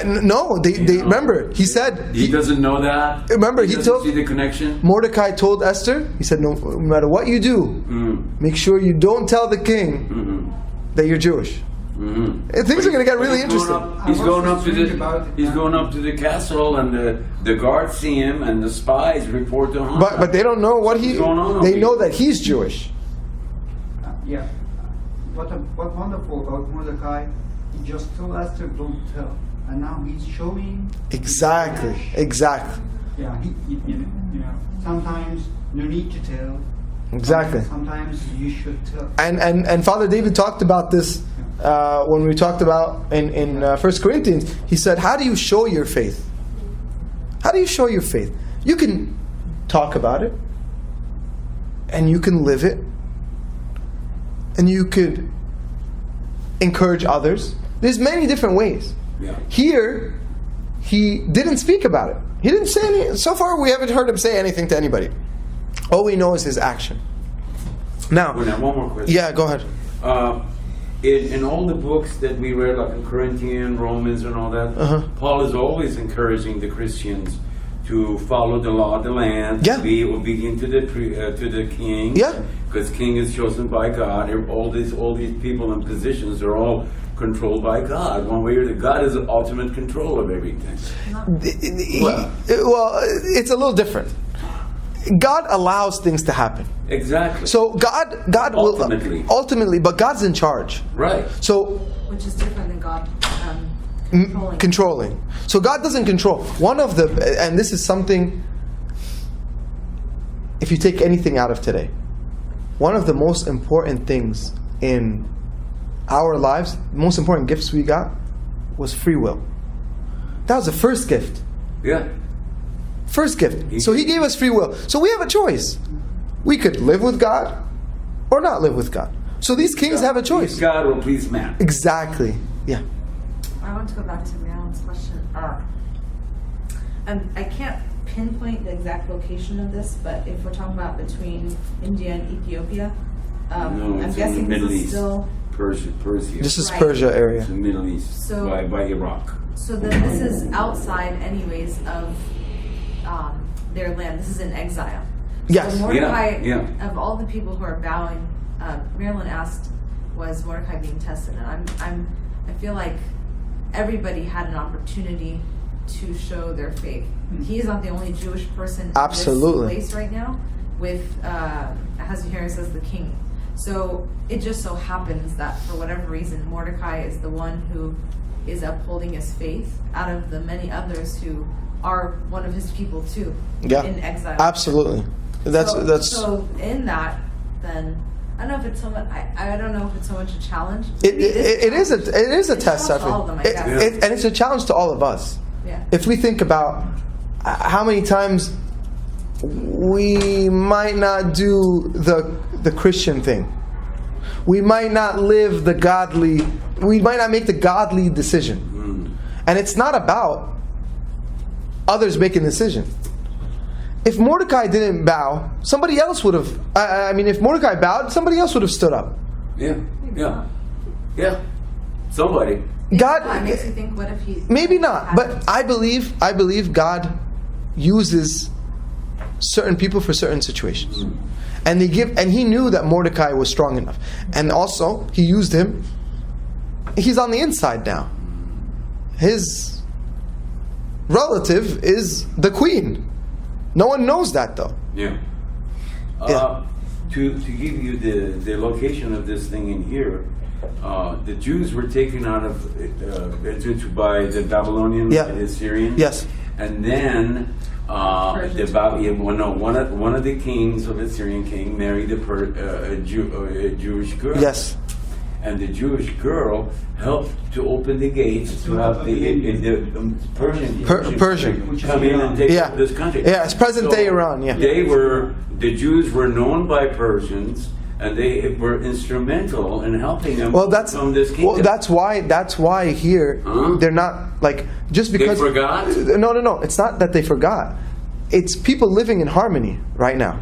No. They remember he said he doesn't know that. Remember he told see the connection. Mordecai told Esther. He said, no matter what you do, make sure you don't tell the king that you're Jewish. Things are going to get really interesting. He's going up to the castle, and the guards see him, and the spies report to him. But they don't know what he. They know that he's Jewish. Yeah. What wonderful about Mordecai? He just told Esther, "Don't tell," and now he's showing. Exactly. Yeah. Sometimes no need to tell. Exactly. Sometimes you should tell. And Father David talked about this when we talked about in 1 Corinthians. He said, how do you show your faith? How do you show your faith? You can talk about it, and you can live it, and you could encourage others. There's many different ways. Yeah. Here, he didn't speak about it. He didn't say anything. So far, we haven't heard him say anything to anybody. All we know is his action. Now, one more question. Yeah, go ahead. In all the books that we read, like in Corinthians, Romans, and all that, Paul is always encouraging the Christians to follow the law of the land, Yeah. be obedient to the king, Yeah. because king is chosen by God. All these people in positions are all controlled by God. One way or the God is the ultimate control of everything. Well, it's a little different. God allows things to happen. Exactly. So God ultimately, but God's in charge. Right. So Which is different than God controlling. So God doesn't control. And this is something, if you take anything out of today, one of the most important things in our lives, the most important gifts we got, was free will. That was the first gift. Yeah. First gift. So he gave us free will. So we have a choice. We could live with God or not live with God. So these kings have a choice. Please God or please man. Exactly. Yeah. I want to go back to Marilyn's question. I can't pinpoint the exact location of this, but if we're talking about between India and Ethiopia, No, I'm it's guessing in the Middle this is East. still Persia. This is Right. Persia area. It's the Middle East. So- by Iraq. So then this is outside anyways of their land. This is in exile. Yes. So Mordecai, Yeah. of all the people who are bowing, Marilyn asked, was Mordecai being tested? And I feel like everybody had an opportunity to show their faith. He is not the only Jewish person Absolutely. in this place right now with, as you hear, it says the king. So it just so happens that for whatever reason, Mordecai is the one who is upholding his faith out of the many others who are one of his people too, Yeah. in exile. Absolutely. So in that, then I don't know if it's so much. I don't know if it's so much a challenge. It is a It's test, to all of them, I guess. and it's a challenge to all of us. Yeah. If we think about how many times we might not do the Christian thing, we might not live the godly, we might not make the godly decision, and it's not about others making the decision. If Mordecai didn't bow, somebody else would have. If Mordecai bowed, somebody else would have stood up. Yeah. Somebody. God It makes you think, what if he? maybe not, but I believe God uses certain people for certain situations, and he knew that Mordecai was strong enough, and also he used him. He's on the inside now. His relative is the queen. No one knows that though. Yeah. Yeah. To give you the location of this thing in here, the Jews were taken out of by the Babylonians, the Assyrians. Yes. And then one of the kings of the Assyrian king married a Jewish girl. Yes. And the Jewish girl helped to open the gates to have the Persian come in and take over this country. Yeah, it's present day Iran. Yeah. The Jews were known by Persians, and they were instrumental in helping them from this kingdom. Well, that's why here they're not like just because they forgot. No. It's not that they forgot. It's people living in harmony right now.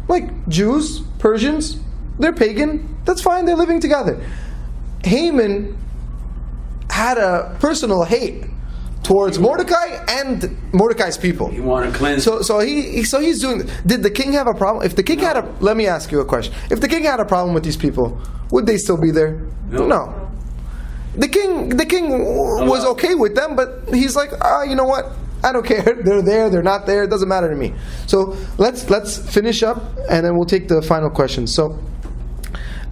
Like Jews, Persians, they're pagan. That's fine. They're living together. Haman had a personal hate towards Mordecai and Mordecai's people. He wanted to cleanse. So he's doing. Did the king have a problem? If the king had a, let me ask you a question. If the king had a problem with these people, would they still be there? No. The king was okay with them, but he's like, you know what? I don't care. They're there. They're not there. It doesn't matter to me. So let's finish up, and then we'll take the final question. So,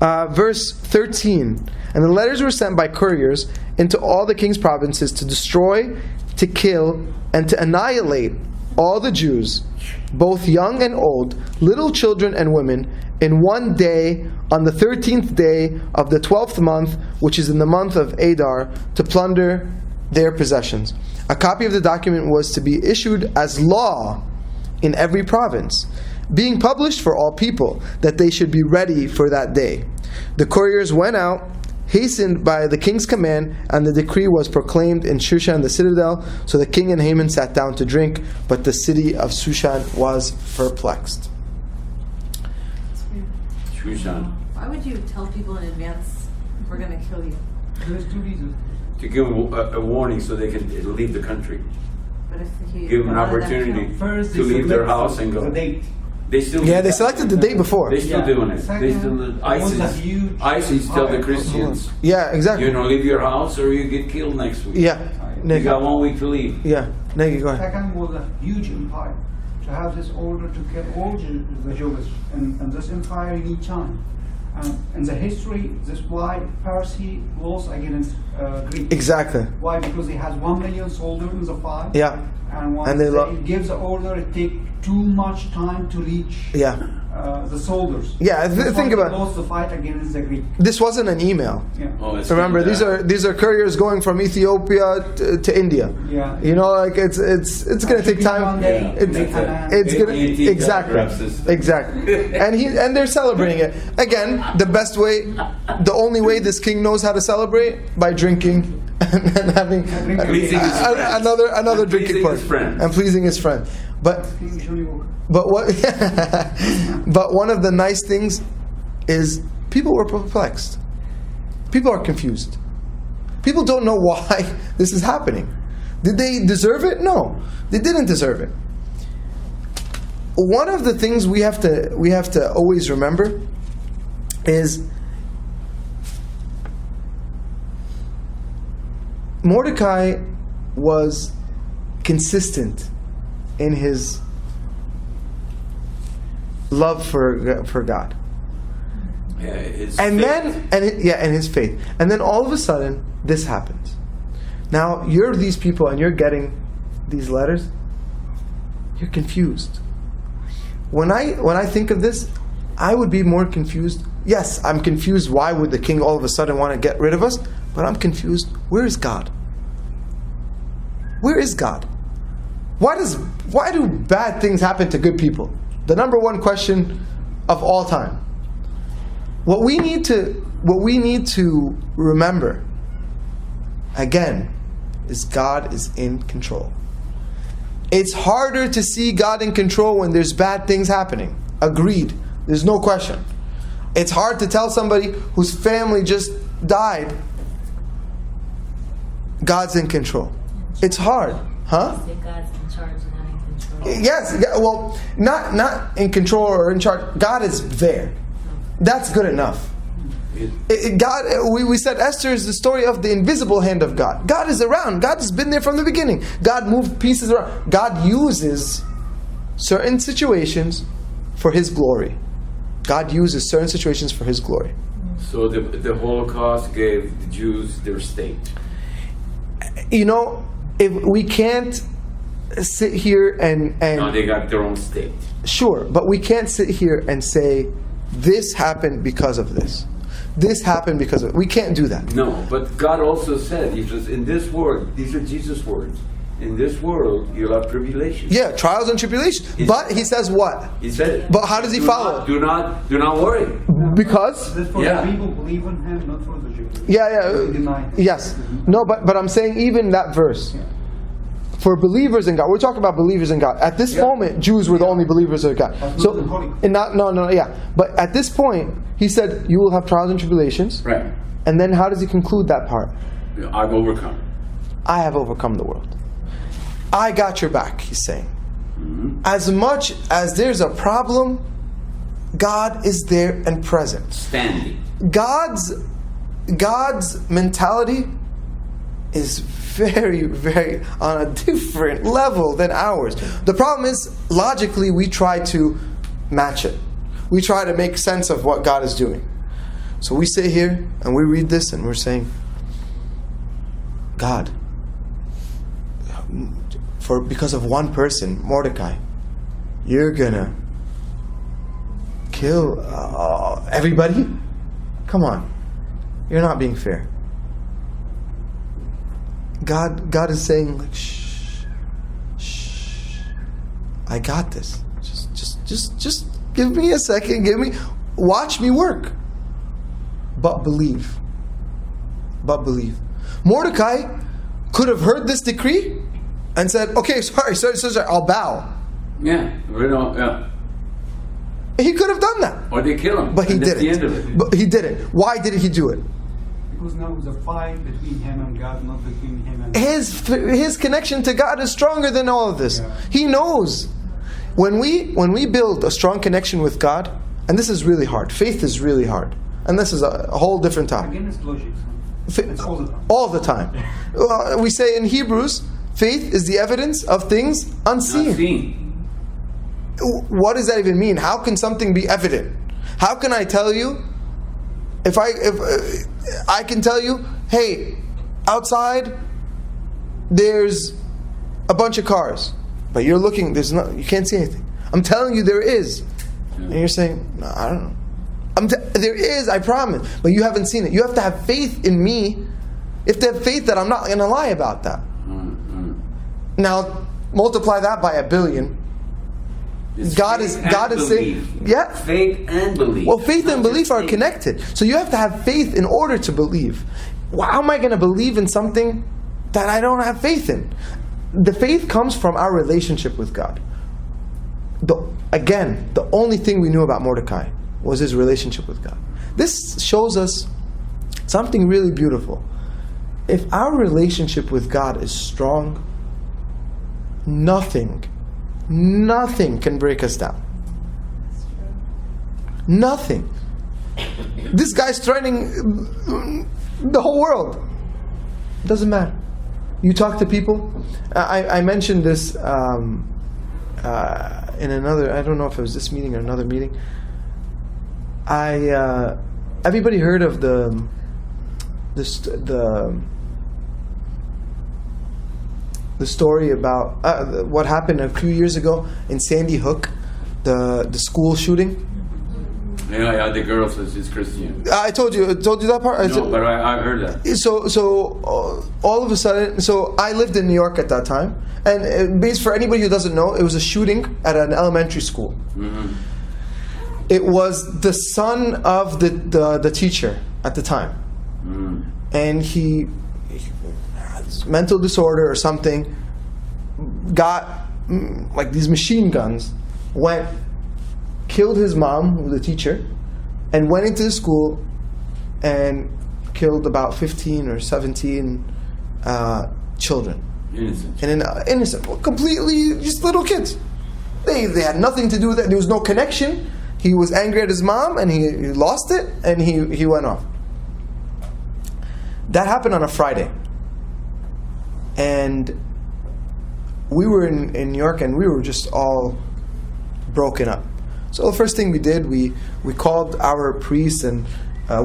verse 13. And the letters were sent by couriers into all the king's provinces to destroy, to kill, and to annihilate all the Jews, both young and old, little children and women, in one day, on the 13th day of the 12th month, which is in the month of Adar, to plunder their possessions. A copy of the document was to be issued as law in every province, being published for all people, that they should be ready for that day. The couriers went out, hastened by the king's command, and the decree was proclaimed in Shushan the citadel. So the king and Haman sat down to drink, but the city of Shushan was perplexed. Shushan. Why would you tell people in advance we're going to kill you? There's two reasons. To give them a warning so they can leave the country. But if he Give them an opportunity First, to leave their house and go. The date. They still They selected the day before. They're still doing it. They still ISIS tell the Christians. Yeah, exactly. Leave your house or you get killed next week. Yeah. You got 1 week to leave. Yeah. Negi, go ahead. Second was a huge empire. To have this order to kill all the Jews, and this empire you need time. In the history, this is why Persia lost against Greek. Exactly. Why? Because he has 1 million soldiers in the fight. Yeah. And once they he gives the order, it takes too much time to reach the soldiers. Yeah, think about it. Lost the fight against the Greek. This wasn't an email. Yeah. Oh, Remember, these are couriers going from Ethiopia to India. Yeah. Like it's going to take time. It's going to exactly. And they're celebrating it again. The best way, the only way this king knows how to celebrate, by drinking and having another drinking party and pleasing his friend. But what? But one of the nice things is people were perplexed. People are confused. People don't know why this is happening. Did they deserve it? No, they didn't deserve it. One of the things we have to always remember is Mordecai was consistent in his love for God, and his faith. And then all of a sudden, this happens. Now you're these people, and you're getting these letters. You're confused. When I think of this, I would be more confused. Yes, I'm confused. Why would the king all of a sudden want to get rid of us? But I'm confused. Where is God? Where is God? Why do bad things happen to good people? The number one question of all time. What we need to remember again is God is in control. It's harder to see God in control when there's bad things happening. Agreed. There's no question. It's hard to tell somebody whose family just died, God's in control. It's hard. Huh? God's in charge, not in control. Yes. Well, not in control or in charge. God is there. That's good enough. God, we said Esther is the story of the invisible hand of God. God is around. God has been there from the beginning. God moved pieces around. God uses certain situations for His glory. God uses certain situations for His glory. So the Holocaust gave the Jews their state. You know, if we can't sit here and Now they got their own state. sure, but we can't sit here and say this happened because of this. This happened because of it. We can't do that. No, but God also said, He says, in this world, these are Jesus' words. In this world, you'll have tribulation. Yeah, trials and tribulations. But he says what? He said. But how does he follow? Do not worry. Because This for Yeah. the people who believe in him, not for the Jews. yeah, Deny. yes. No, but I'm saying even that verse. For believers in God, we're talking about believers in God. At this Yeah. moment, Jews were the only believers in God. That's So, not the Holy- and yeah. But at this point, he said, "You will have trials and tribulations." Right. And then, how does he conclude that part? I've overcome. I have overcome the world. I got your back. He's saying, as much as there's a problem, God is there and present. Standing. God's mentality is very, very on a different level than ours. The problem is, logically, we try to match it. We try to make sense of what God is doing. So we sit here and we read this and we're saying, God, because of one person, Mordecai, you're gonna kill everybody? Come on, you're not being fair. God is saying, like, shh, I got this. Just give me a second. Watch me work. But believe. Mordecai could have heard this decree and said, okay, sorry, I'll bow. Yeah. We don't. Yeah. He could have done that. Or they kill him. But he And that's the end didn't. of it. But he didn't. Why did he do it? Because now it's a fight between him and God, not between him and His connection to God is stronger than all of this. Yeah. He knows. When we build a strong connection with God, and this is really hard. Faith is really hard. And this is a whole different topic. Again, it's logic. It's all the time. All the time. We say in Hebrews, faith is the evidence of things unseen. Not seen. What does that even mean? How can something be evident? How can I tell you? If I can tell you, hey, outside there's a bunch of cars, but you're looking. You can't see anything. I'm telling you, there is, and you're saying, no, I don't know. There is, I promise, but you haven't seen it. You have to have faith in me. You have to have faith that I'm not going to lie about that. Now, multiply that by 1 billion. It's God faith is and saying, belief. yeah. Faith and belief. Well, faith Not and belief just are faith. connected. So you have to have faith in order to believe. Well, how am I going to believe in something that I don't have faith in? The faith comes from our relationship with God. The only thing we knew about Mordecai was his relationship with God. This shows us something really beautiful. If our relationship with God is strong, nothing can break us down. Nothing. This guy's threatening the whole world. It doesn't matter. You talk to people. I mentioned this in another. I don't know if it was this meeting or another meeting. Everybody heard of the story about what happened a few years ago in Sandy Hook, the school shooting. Yeah, the girl says she's Christian. I told you that part. No, but I heard that. So all of a sudden, so I lived in New York at that time, and based for anybody who doesn't know, it was a shooting at an elementary school. Mm-hmm. It was the son of the teacher at the time, and he has mental disorder or something. Got like these machine guns, killed his mom, who was a teacher, and went into the school and killed about 15 or 17 children. Innocent. And innocent, completely just little kids. They had nothing to do with it. There was no connection. He was angry at his mom, and he lost it, and he went off. That happened on a Friday. And we were in New York, and we were just all broken up. So the first thing we did, we called our priest and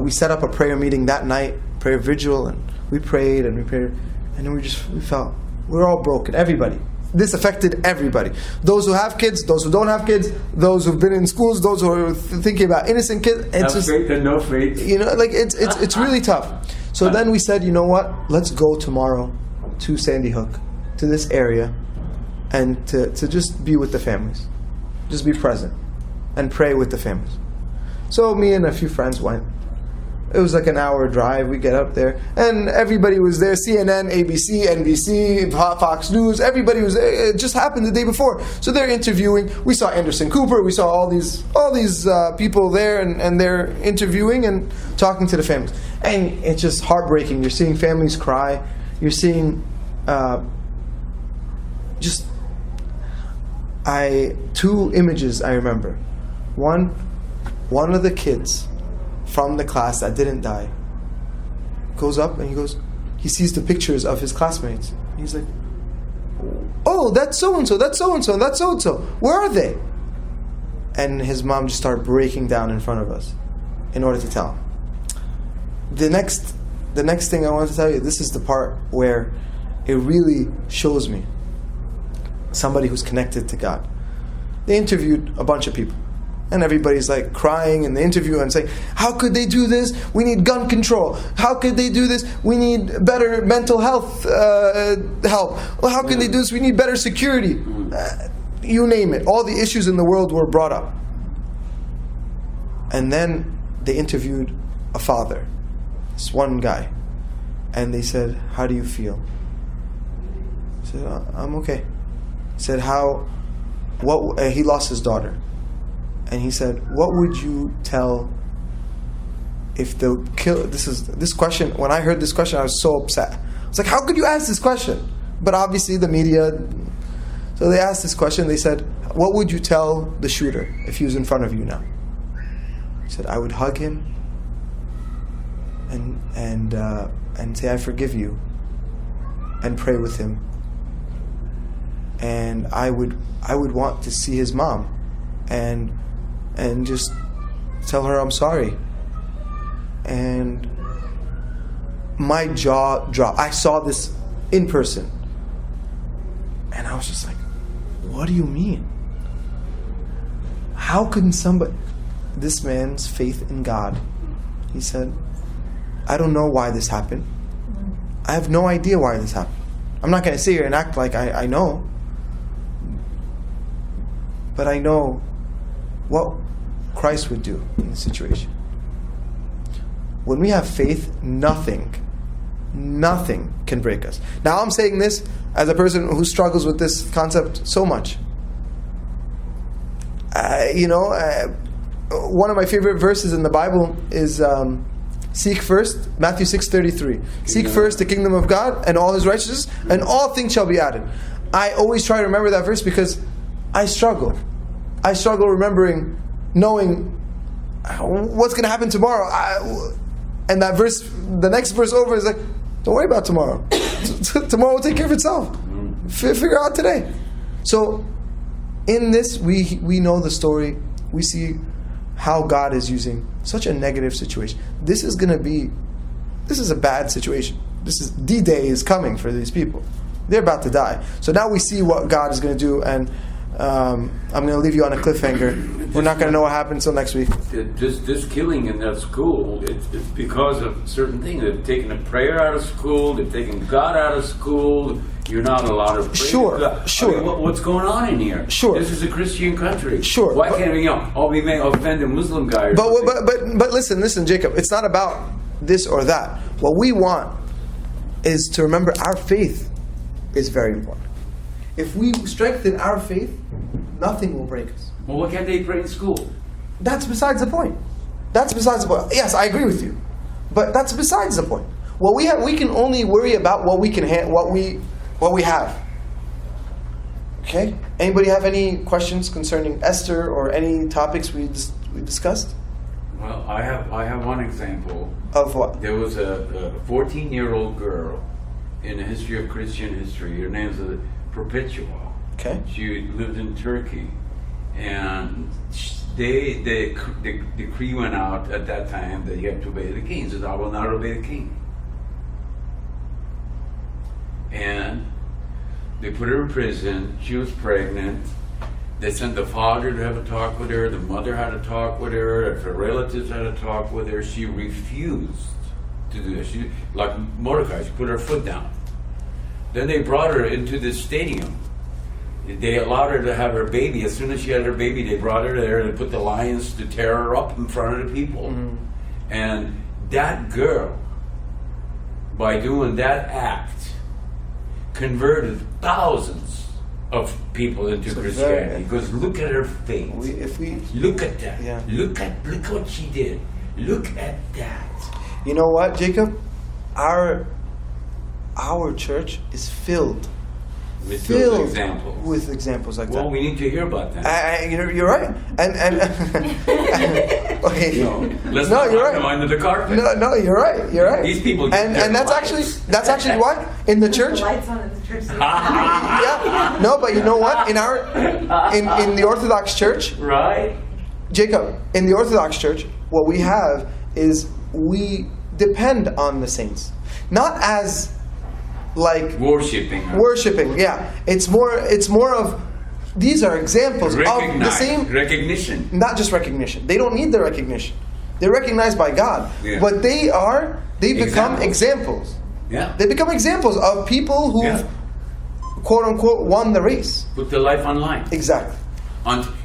we set up a prayer meeting that night, prayer vigil, and we prayed, and then we felt we're all broken. Everybody. This affected everybody. Those who have kids, those who don't have kids, those who've been in schools, those who are thinking about innocent kids. It's have faith and no faith. You know, like it's really tough. So then we said, you know what? Let's go tomorrow to Sandy Hook, to this area, and to just be with the families. Just be present and pray with the families. So me and a few friends went. It was like an hour drive. We get up there, and everybody was there. CNN, ABC, NBC, Fox News. Everybody was there. It just happened the day before. So they're interviewing. We saw Anderson Cooper. We saw all these people there, and they're interviewing and talking to the families. And it's just heartbreaking. You're seeing families cry. You're seeing two images I remember. One of the kids from the class that didn't die goes up and he sees the pictures of his classmates. He's like, oh, that's so-and-so, that's so-and-so, and that's so-and-so. Where are they? And his mom just started breaking down in front of us in order to tell him. The next thing I want to tell you, this is the part where it really shows me somebody who's connected to God. They interviewed a bunch of people. And everybody's like crying in the interview and saying, how could they do this? We need gun control. How could they do this? We need better mental health help. Well, how can they do this? We need better security. You name it. All the issues in the world were brought up. And then they interviewed a father, this one guy. And they said, how do you feel? He said, I'm okay. He said, he lost his daughter. And he said, what would you tell if they'll kill... This question, when I heard this question, I was so upset. I was like, how could you ask this question? But obviously the media... So they asked this question, they said, what would you tell the shooter if he was in front of you now? He said, I would hug him and say, I forgive you, and pray with him. And I would want to see his mom and just tell her I'm sorry. And my jaw dropped. I saw this in person. And I was just like, what do you mean? How can this man's faith in God, he said, I don't know why this happened. I have no idea why this happened. I'm not going to sit here and act like I know. But I know what Christ would do in the situation. When we have faith, nothing can break us. Now I'm saying this as a person who struggles with this concept so much. One of my favorite verses in the Bible is seek first, Matthew 6:33. Seek first the kingdom of God and all His righteousness, and all things shall be added. I always try to remember that verse because I struggle remembering, knowing what's going to happen tomorrow. And that verse, the next verse over is like, don't worry about tomorrow. Tomorrow will take care of itself. Figure out today. So in this, we know the story. We see how God is using such a negative situation. This is a bad situation. D-Day is coming for these people. They're about to die. So now we see what God is going to do, and I'm going to leave you on a cliffhanger. We're not going to know what happens until next week. This killing in that school, it's because of certain things. They've taken the prayer out of school. They've taken God out of school. You're not allowed to pray. Sure. I mean, what's going on in here? Sure. This is a Christian country. Sure. Why can't we may offend a Muslim guy? But listen, Jacob. It's not about this or that. What we want is to remember our faith is very important. If we strengthen our faith, nothing will break us. Well, why can't they pray in school? That's besides the point. Yes, I agree with you, but that's besides the point. What we have, we can only worry about what we can what we have. Okay. Anybody have any questions concerning Esther or any topics we discussed? Well, I have one example. Of what? There was a 14-year-old girl in the history of Christian history. Her name's Perpetua. Okay. She lived in Turkey, and the decree went out at that time that you have to obey the king. So I will not obey the king. And they put her in prison. She was pregnant. They sent the father to have a talk with her. The mother had a talk with her. Her relatives had a talk with her. She refused to do that. She, like Mordecai, she put her foot down. Then they brought her into the stadium. They allowed her to have her baby. As soon as she had her baby, they brought her there and put the lions to tear her up in front of the people. Mm-hmm. And that girl, by doing that act, converted thousands of people into Christianity. Because look at her faith. Look at that. Yeah. Look what she did. Look at that. You know what, Jacob? Our church is filled with examples like that. Well, we need to hear about that. You're right. And okay. Let's not you're right. them under the carpet. No, you're right. You're right. These people. And that's actually why in the church. The lights on in the church. Yeah. No, but you know what? In the Orthodox Church, right? Jacob, in the Orthodox Church, what we have is we depend on the saints, not as like worshiping. Yeah, it's more of these are examples of the same recognition. Not just recognition. They don't need the recognition. They're recognized by God, but they become examples. Yeah, they become examples of people who've quote unquote won the race. Put their life on line. Exactly.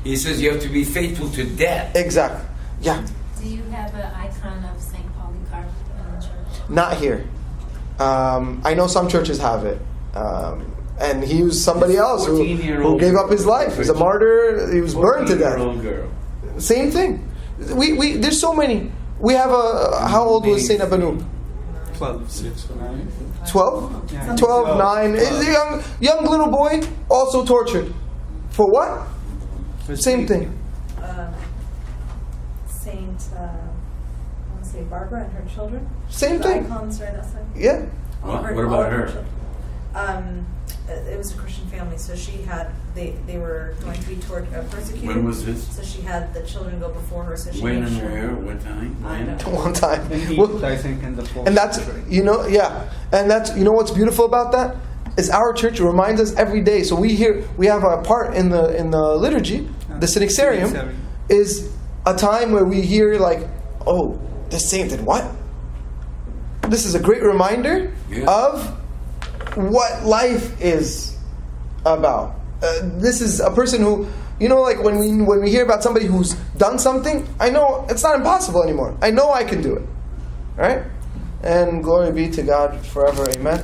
He says you have to be faithful to death. Exactly. Yeah. Do you have an icon of St. Polycarp in the church? Not here. I know some churches have it. And he was somebody else who gave up his life. He was a martyr. He was burned to death. Girl. Same thing. We there's so many. We have how old was Saint Abanu? 12? Yeah. 12, 9. Is a young little boy also tortured. For what? Same thing. Saint, I want to say Barbara and her children. Same thing. Icons right outside. Yeah. What about her? It was a Christian family, so she had they were going to be persecuted. When was this? So she had the children go before her. So she when made and sure. where? What time? I know. One time. I think in the fourth And that's, century. and that's, what's beautiful about that? Is our church reminds us every day. So we have a part in the liturgy, the Synaxarium, is a time where we hear like, oh, this saint did what? This is a great reminder of what life is about. This is a person who, like when we hear about somebody who's done something, I know it's not impossible anymore. I know I can do it. All right? And glory be to God forever. Amen.